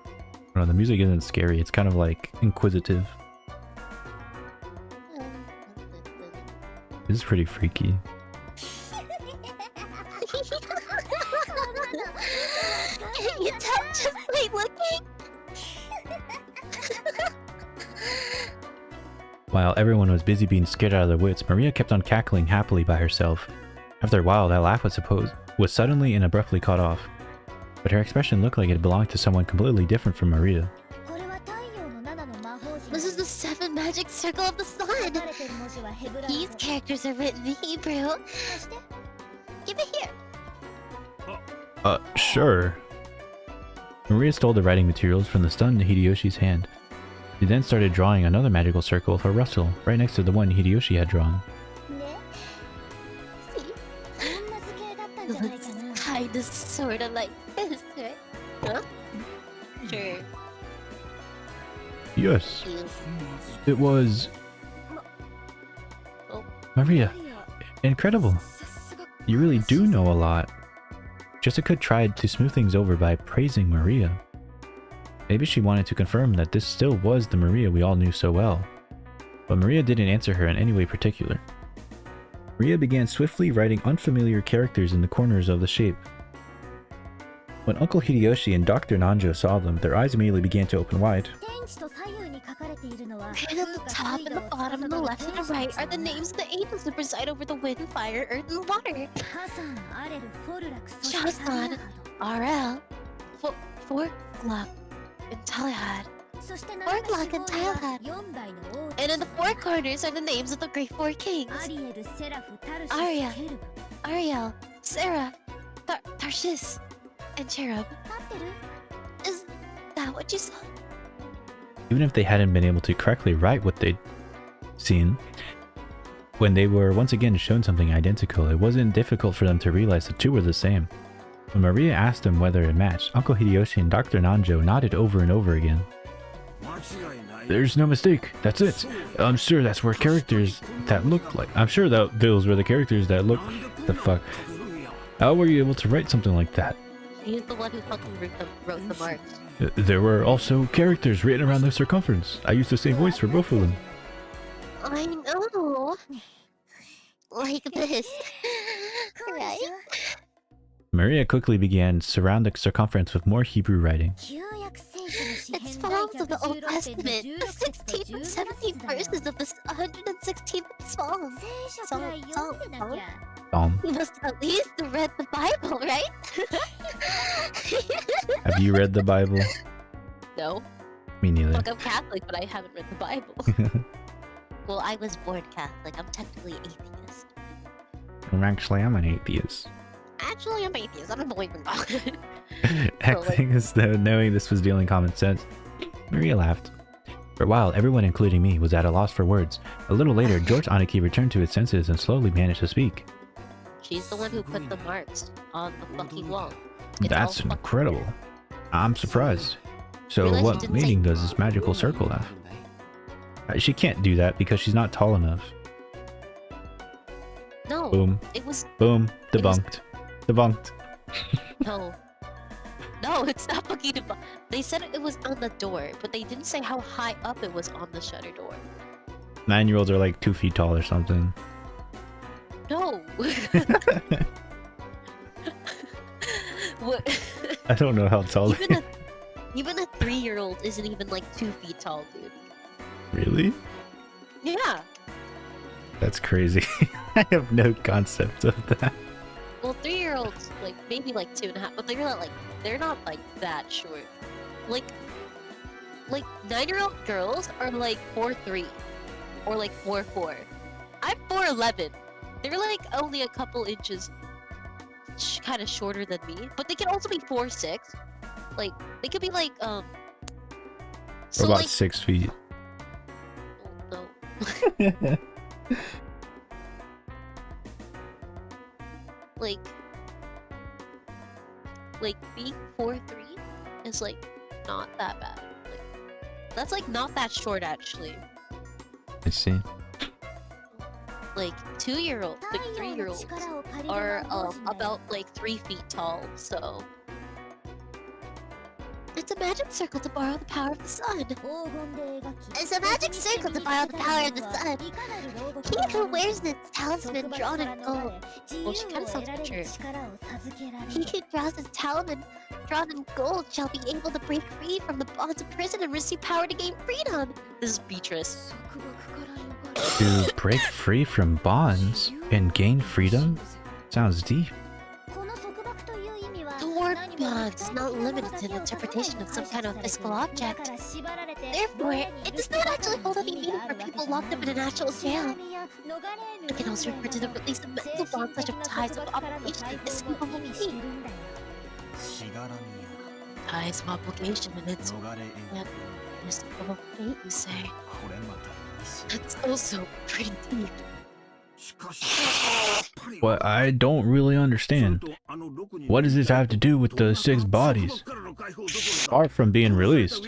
I don't know, the music isn't scary, it's kind of like inquisitive. This is pretty freaky. Can you tell just by looking? While everyone was busy being scared out of their wits, Maria kept on cackling happily by herself. After a while, that laugh was suddenly and abruptly cut off. But her expression looked like it belonged to someone completely different from Maria. This is the 7 magic circle of the sun. These characters are written in Hebrew. Give it here. Sure. Maria stole the writing materials from the stunned Hideyoshi's hand. She then started drawing another magical circle for Russell, right next to the one Hideyoshi had drawn. Looks kinda sorta like this, right? Huh? Sure. Yes, Yes. it was... Oh. Maria, incredible. You really do know a lot. Jessica tried to smooth things over by praising Maria. Maybe she wanted to confirm that this still was the Maria we all knew so well. But Maria didn't answer her in any way particular. Maria began swiftly writing unfamiliar characters in the corners of the shape. When Uncle Hideyoshi and Dr. Nanjo saw them, their eyes immediately began to open wide. Right at the top and the bottom and the left and the right are the names of the angels that preside over the wind, fire, earth, and water. Shasan, RL, Forklock, and Talihad. Forklock and Talihad. And in the 4 corners are the names of the great 4 kings. Arya, Ariel, Sarah, Tarshish, and Cherub. Is that what you saw? Even if they hadn't been able to correctly write what they'd seen, when they were once again shown something identical, it wasn't difficult for them to realize the two were the same. When Maria asked them whether it matched, Uncle Hideyoshi and Dr. Nanjo nodded over and over again. There's no mistake, that's it. I'm sure that's where characters that look like... I'm sure that those were the characters that look... The fuck? How were you able to write something like that? He's the one who fucking wrote the marks. There were also characters written around the circumference. I used the same voice for both of them. I know. Like this. Right? Maria quickly began to surround the circumference with more Hebrew writing. It's Psalms of the Old Testament, the 16th and 17th verses of the 116th Psalm. Psalm. You must at least read the Bible, right? Have you read the Bible? No. Me neither. Look, I'm Catholic, but I haven't read the Bible. Well, I was born Catholic. I'm technically atheist. I'm an atheist. Actually, I'm atheist. I don't believe in God. Acting as though knowing this was the only common sense, Maria laughed. For a while, everyone, including me, was at a loss for words. A little later, George Aniki returned to his senses and slowly managed to speak. She's the one who put the marks on the fucking wall. It's That's incredible. I'm surprised. So what meaning does this magical circle have? She can't do that because she's not tall enough. No. Boom. It was... Boom. Debunked. Debunked. No. No, it's not fucking debunked. They said it was on the door, but they didn't say how high up it was on the shutter door. 9-year-olds are like 2 feet tall or something. No. What? I don't know how tall they are. Even a 3-year-old isn't even like 2 feet tall, dude. Really? Yeah. That's crazy. I have no concept of that. Well, 3-year-olds, like, maybe like 2.5, but they're not like that short. Like 9-year-old girls are like 4'3", or like 4'4". I'm 4'11". They're like only a couple inches kind of shorter than me, but they can also be 4'6". Like, they could be like, so about like 6 feet. Oh, no. like being 4'3" is like not that bad. That's like not that short actually. I see. Like 2-year-old, like 3-year-olds are about like 3 feet tall. So it's a magic circle to borrow the power of the sun. It's a magic circle to borrow the power of the sun. He who wears this talisman drawn in gold. Well, she kind of sounds mature. He who draws his talisman drawn in gold shall be able to break free from the bonds of prison and receive power to gain freedom. This is Beatrice. To break free from bonds and gain freedom? Sounds deep. The word bonds is not limited to the interpretation of some kind of physical object. Therefore, it does not actually hold any meaning for people locked up in a natural jail. It can also refer to the release of mental bonds such as ties of obligation and inescapable pain. Ties of obligation and its inescapable fate, you say? That's also pretty deep. What I don't really understand. What does this have to do with the 6 bodies? Far from being released,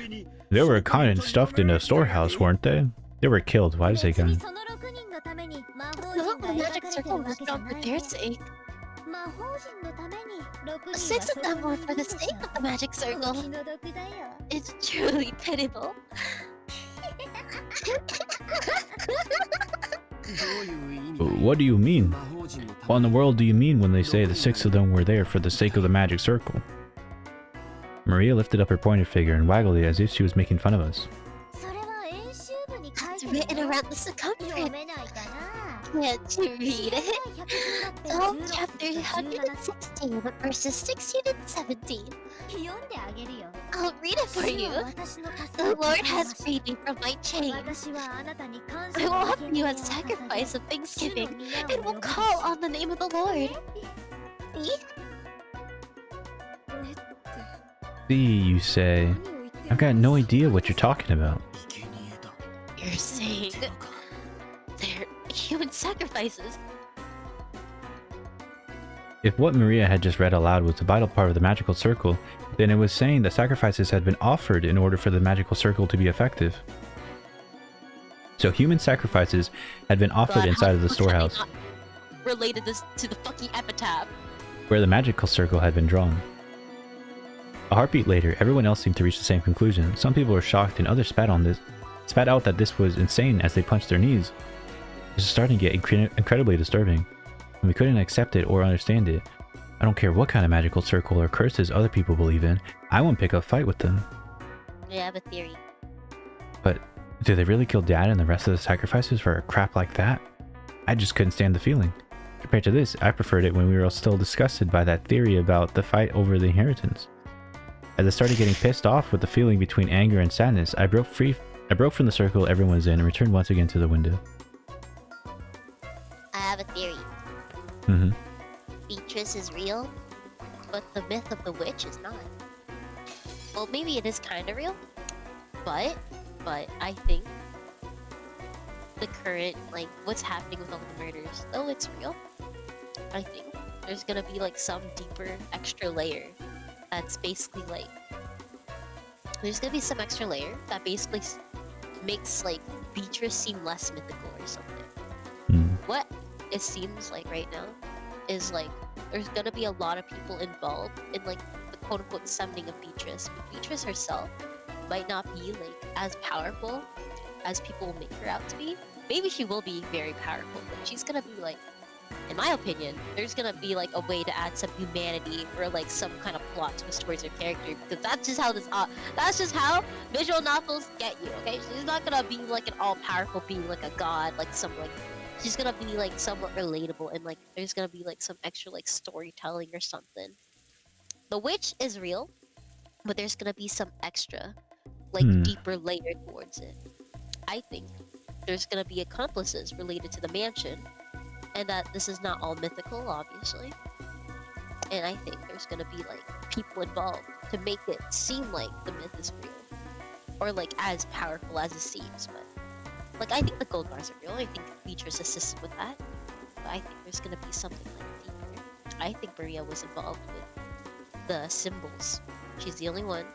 they were kind of stuffed in a storehouse, weren't they? They were killed. Why did they kind? No, the magic circle was drawn for their sake. 6 of them were for the sake of the magic circle. It's truly pitiable. What do you mean? What in the world do you mean when they say the 6 of them were there for the sake of the magic circle? Maria lifted up her pointer finger and waggled it as if she was making fun of us. It's written around the circumference. Can't you read it? Psalm chapter 116, verses 16 and 17. I'll read it for you. The Lord has freed me from my chains. I will offer you a sacrifice of thanksgiving and will call on the name of the Lord. See? See, you say. I've got no idea what you're talking about. You're saying they're human sacrifices. If what Maria had just read aloud was a vital part of the magical circle, then it was saying that sacrifices had been offered in order for the magical circle to be effective. So human sacrifices had been offered inside of the storehouse, Related this to the fucking epitaph. where the magical circle had been drawn. A heartbeat later, everyone else seemed to reach the same conclusion. Some people were shocked and others spat out that this was insane as they punched their knees. This is starting to get incredibly disturbing, and we couldn't accept it or understand it. I don't care what kind of magical circle or curses other people believe in, I won't pick a fight with them. I have a theory. But did they really kill Dad and the rest of the sacrifices for a crap like that? I just couldn't stand the feeling. Compared to this, I preferred it when we were still disgusted by that theory about the fight over the inheritance. As I started getting pissed off with the feeling between anger and sadness, I broke from the circle everyone was in and returned once again to the window. I have a theory. Beatrice is real, but the myth of the witch is not. Well, maybe it is kind of real, but I think the current, like, what's happening with all the murders, though it's real, I think there's gonna be, like, some deeper, extra layer that's basically, like, there's gonna be some extra layer that basically makes, like, Beatrice seem less mythical or something. What it seems like right now is, like, there's gonna be a lot of people involved in, like, the quote-unquote summoning of Beatrice, but Beatrice herself might not be, like, as powerful as people will make her out to be. Maybe she will be very powerful, but she's gonna be, like, in my opinion, there's gonna be, like, a way to add some humanity or, like, some kind of plot twist towards her character, because that's just how that's just how visual novels get you, okay? She's not gonna be, like, an all-powerful being, like a god, like some, like, she's gonna be, like, somewhat relatable, and, like, there's gonna be, like, some extra, like, storytelling or something. The witch is real, but there's gonna be some extra, like, deeper layer towards it. I think there's gonna be accomplices related to the mansion, and that this is not all mythical, obviously. And I think there's gonna be, like, people involved to make it seem like the myth is real, or, like, as powerful as it seems. But, like, I think the gold bars are real. I think Beatrice assisted with that. But I think there's gonna be something, like, deeper. I think Maria was involved with the symbols. She's the only one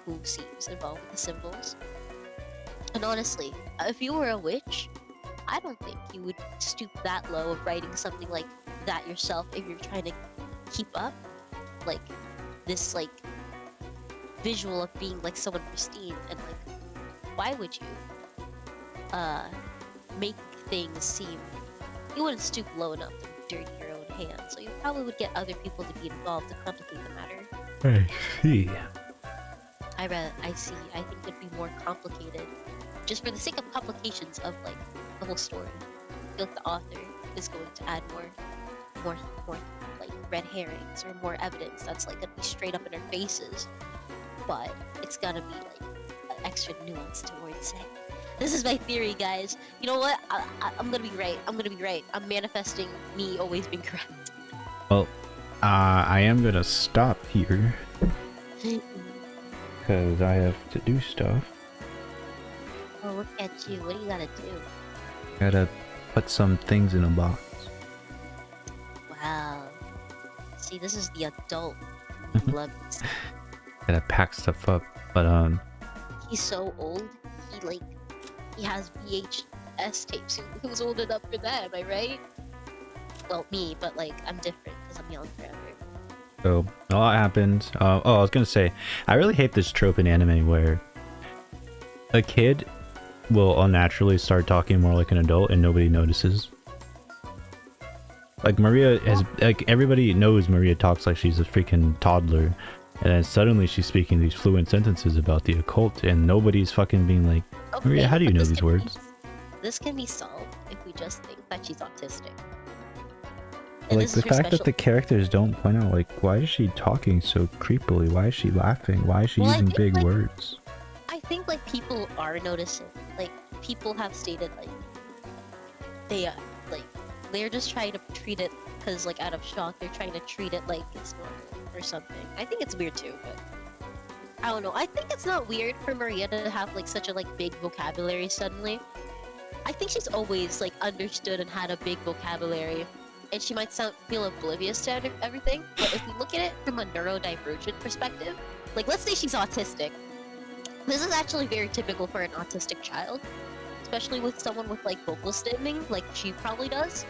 who seems involved with the symbols. And honestly, if you were a witch, I don't think you would stoop that low of writing something like that yourself if you're trying to keep up like this like visual of being like someone pristine. And like, why would you make things seem, you wouldn't stoop low enough to dirty your own hands, so you probably would get other people to be involved to complicate the matter. I see. I see. I think it'd be more complicated, just for the sake of complications of like the whole story. I feel like the author is going to add more like red herrings or more evidence that's like gonna be straight up in our faces, but it's gonna be like an extra nuance towards it. This is my theory, guys. You know what? I'm gonna be right. I'm gonna be right. I'm manifesting me always being correct. Well, I am gonna stop here because I have to do stuff. Oh, look at you. What do you gotta do? Gotta put some things in a box. Wow. See, this is the adult. Love this. Gotta pack stuff up, but He's so old. He has VHS tapes. Who's old enough for that? Am I right? Well, me, but like I'm different because I'm young forever. so a lot happened. I was gonna say, I really hate this trope in anime where a kid will unnaturally start talking more like an adult and nobody notices. Like Maria has, like everybody knows Maria talks like she's a freaking toddler, and then suddenly she's speaking these fluent sentences about the occult, and nobody's fucking being like, Okay, Maria, how do you but know this these can be- words? This can be solved if we just think that she's autistic. And Like this the is her fact that special- the characters don't point out, like, why is she talking so creepily? Why is she laughing? Why is she Well, I using think, big like, words? I think like people are noticing. Like people have stated like they like they're just trying to treat it because like out of shock they're trying to treat it like it's normal or something. I think it's weird too, but I don't know. I think it's not weird for Maria to have like such a like big vocabulary suddenly. I think she's always like understood and had a big vocabulary, and she might feel oblivious to everything. But if we look at it from a neurodivergent perspective, like let's say she's autistic. This is actually very typical for an autistic child, especially with someone with like vocal stimming, like she probably does.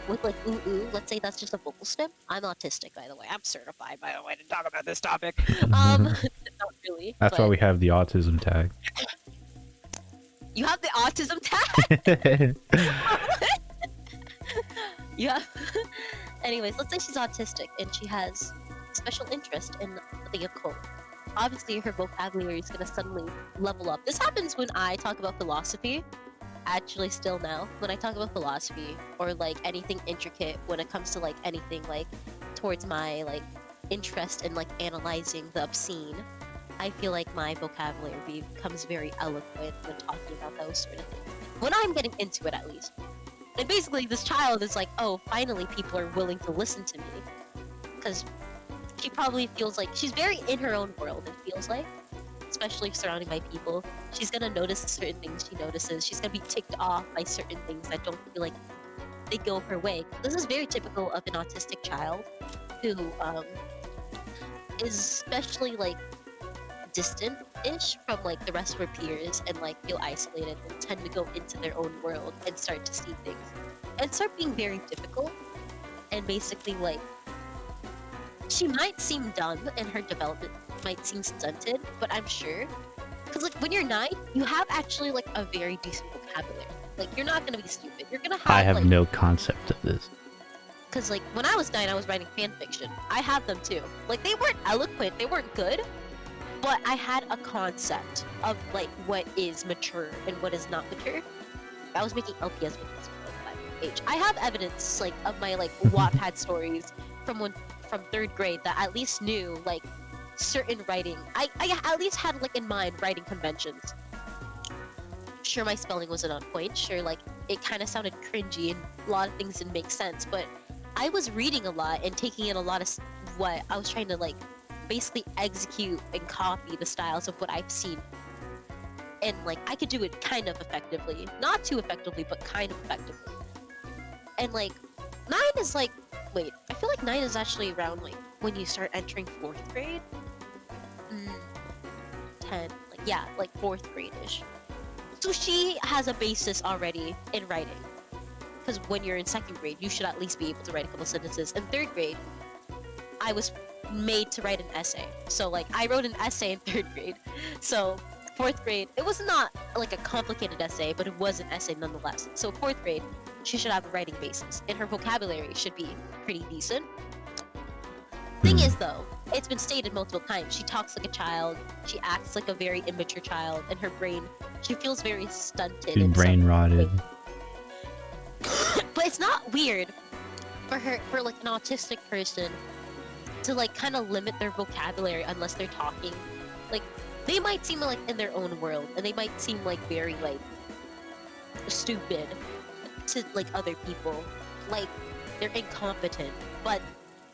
With like ooh ooh, let's say that's just a vocal stim. I'm autistic, by the way. I'm certified, by the way, to talk about this topic. Not really. That's why but we have the autism tag. you have the autism tag. Yeah. Anyways, let's say she's autistic and she has special interest in the occult. Obviously, her vocabulary is going to suddenly level up. This happens when I talk about philosophy. Actually, still now, when I talk about philosophy or like anything intricate, when it comes to like anything like towards my like interest in like analyzing the obscene, I feel like my vocabulary becomes very eloquent when talking about those sort of things. When I'm getting into it, at least. And basically, this child is like, oh, finally people are willing to listen to me. Because she probably feels like she's very in her own world, it feels like. Especially surrounded by people. She's gonna notice certain things she notices. She's gonna be ticked off by certain things that don't feel like they go her way. This is very typical of an autistic child who is especially like distant-ish from like the rest of her peers and like feel isolated and tend to go into their own world and start to see things and start being very difficult and basically like she might seem dumb and her development might seem stunted, but I'm sure because like when you're 9 you have actually like a very decent vocabulary. Like you're not gonna be stupid, you're gonna have I have like, no concept of this. because like when I was 9 I was writing fan fiction. I have them too. Like they weren't eloquent, they weren't good, but I had a concept of like what is mature and what is not mature. I was making LPS videos at that age. I have evidence like of my like Wattpad stories from 3rd grade that at least knew like certain writing. I at least had like in mind writing conventions. Sure, my spelling wasn't on point. Sure, like it kind of sounded cringy and a lot of things didn't make sense. But I was reading a lot and taking in a lot of what I was trying to like basically execute and copy the styles of what I've seen. And like I could do it kind of effectively. Not too effectively, but kind of effectively. And like 9 is like, wait, I feel like 9 is actually around like when you start entering 4th grade. 10, like yeah, like 4th grade-ish. So she has a basis already in writing. Because when you're in 2nd grade, you should at least be able to write a couple sentences. In 3rd grade, I was made to write an essay. So like I wrote an essay in 3rd grade. So 4th grade, it was not like a complicated essay, but it was an essay nonetheless. So 4th grade, she should have a writing basis, and her vocabulary should be pretty decent. Thing is though, it's been stated multiple times, she talks like a child, she acts like a very immature child, and her brain, she feels very stunted. She's brain rotted. But it's not weird for her, for like an autistic person, to like kind of limit their vocabulary unless they're talking. Like, they might seem like in their own world, and they might seem like very like stupid to like other people, like they're incompetent, but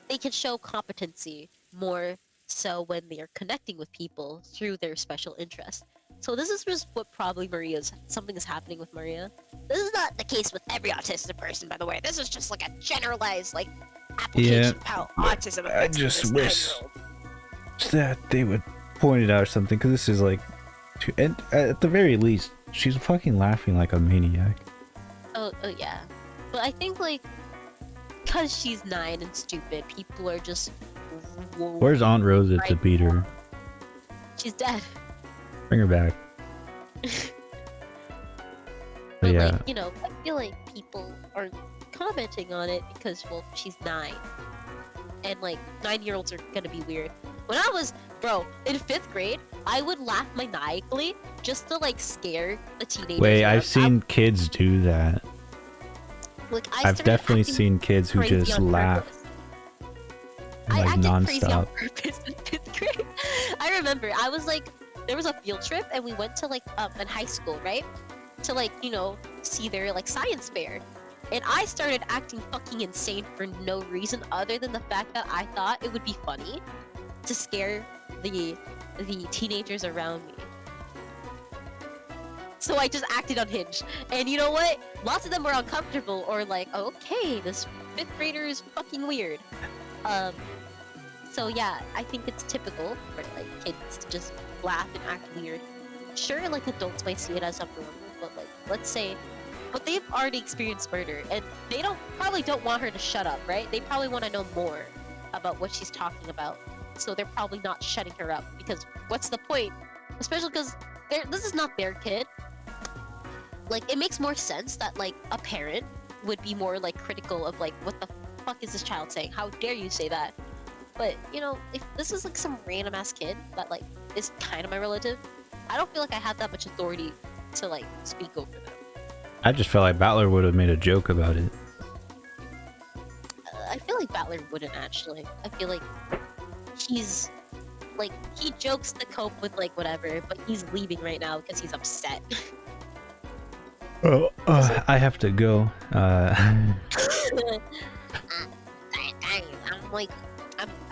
they can show competency more so when they are connecting with people through their special interest. So this is just what probably something is happening with Maria. This is not the case with every autistic person, by the way. This is just like a generalized like application of how autism affects I just wish 9-year-old. that they would point it out or something, because this is like, and at the very least, she's fucking laughing like a maniac. Oh yeah, but I think like because she's 9 and stupid, people are just. Where's Aunt Rosa to beat her? She's dead. Bring her back. But yeah. like, you know, I feel like people are commenting on it because, well, she's 9. And like, 9-year-olds are gonna be weird. When I was, in 5th grade, I would laugh maniacally just to like scare the teenagers. Wait, I've seen kids do that. Like, I've definitely seen kids who just laugh. Like, I acted non-stop. crazy on purpose in 5th grade. I remember, I was like, there was a field trip and we went to like, in high school, right? To like, you know, see their like science fair. And I started acting fucking insane for no reason other than the fact that I thought it would be funny to scare the teenagers around me. So I just acted unhinged. And you know what? Lots of them were uncomfortable or like, okay, this 5th grader is fucking weird. So yeah, I think it's typical for like kids to just laugh and act weird. Sure, like adults might see it as abnormal, but like, let's say, but they've already experienced murder and they probably don't want her to shut up, right? They probably want to know more about what she's talking about. So they're probably not shutting her up because what's the point? Especially because this is not their kid. Like, it makes more sense that like a parent would be more like critical of like, what the fuck is this child saying? How dare you say that? But, you know, if this is like some random ass kid that like is kind of my relative, I don't feel like I have that much authority to like speak over them. I just felt like Battler would have made a joke about it. I feel like Battler wouldn't actually. I feel like he's like, he jokes to cope with like whatever, but he's leaving right now because he's upset. Oh, I have to go. I'm like,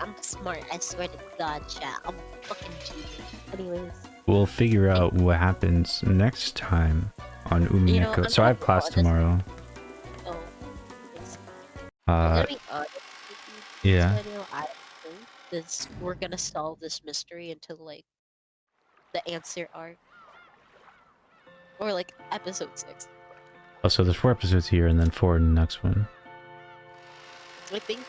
I'm smart. I swear to God, chat. I'm fucking genius. Anyways. We'll figure out what happens next time on Umineko. You know, so I have class tomorrow. Oh. I'm gonna be honest with you, yeah. Daniel, I think we're gonna solve this mystery until like the answer arc. Or like episode 6. Oh, so there's 4 episodes here and then 4 in the next one. I think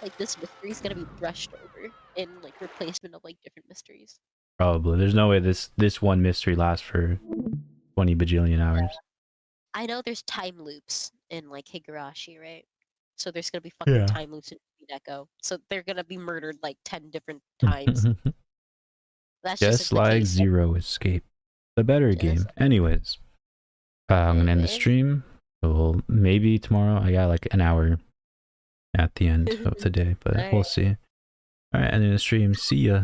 like this mystery is gonna be brushed over in like replacement of like different mysteries. Probably. There's no way this one mystery lasts for 20 bajillion hours. I know there's time loops in like Higurashi, right? So there's gonna be fucking time loops in Umineko. So they're gonna be murdered like 10 different times. That's just like case. Zero Escape. The better game. Anyways. I'm gonna end the stream. So maybe tomorrow. I got like an hour at the end of the day, but we'll see. Alright, ending the stream. See ya.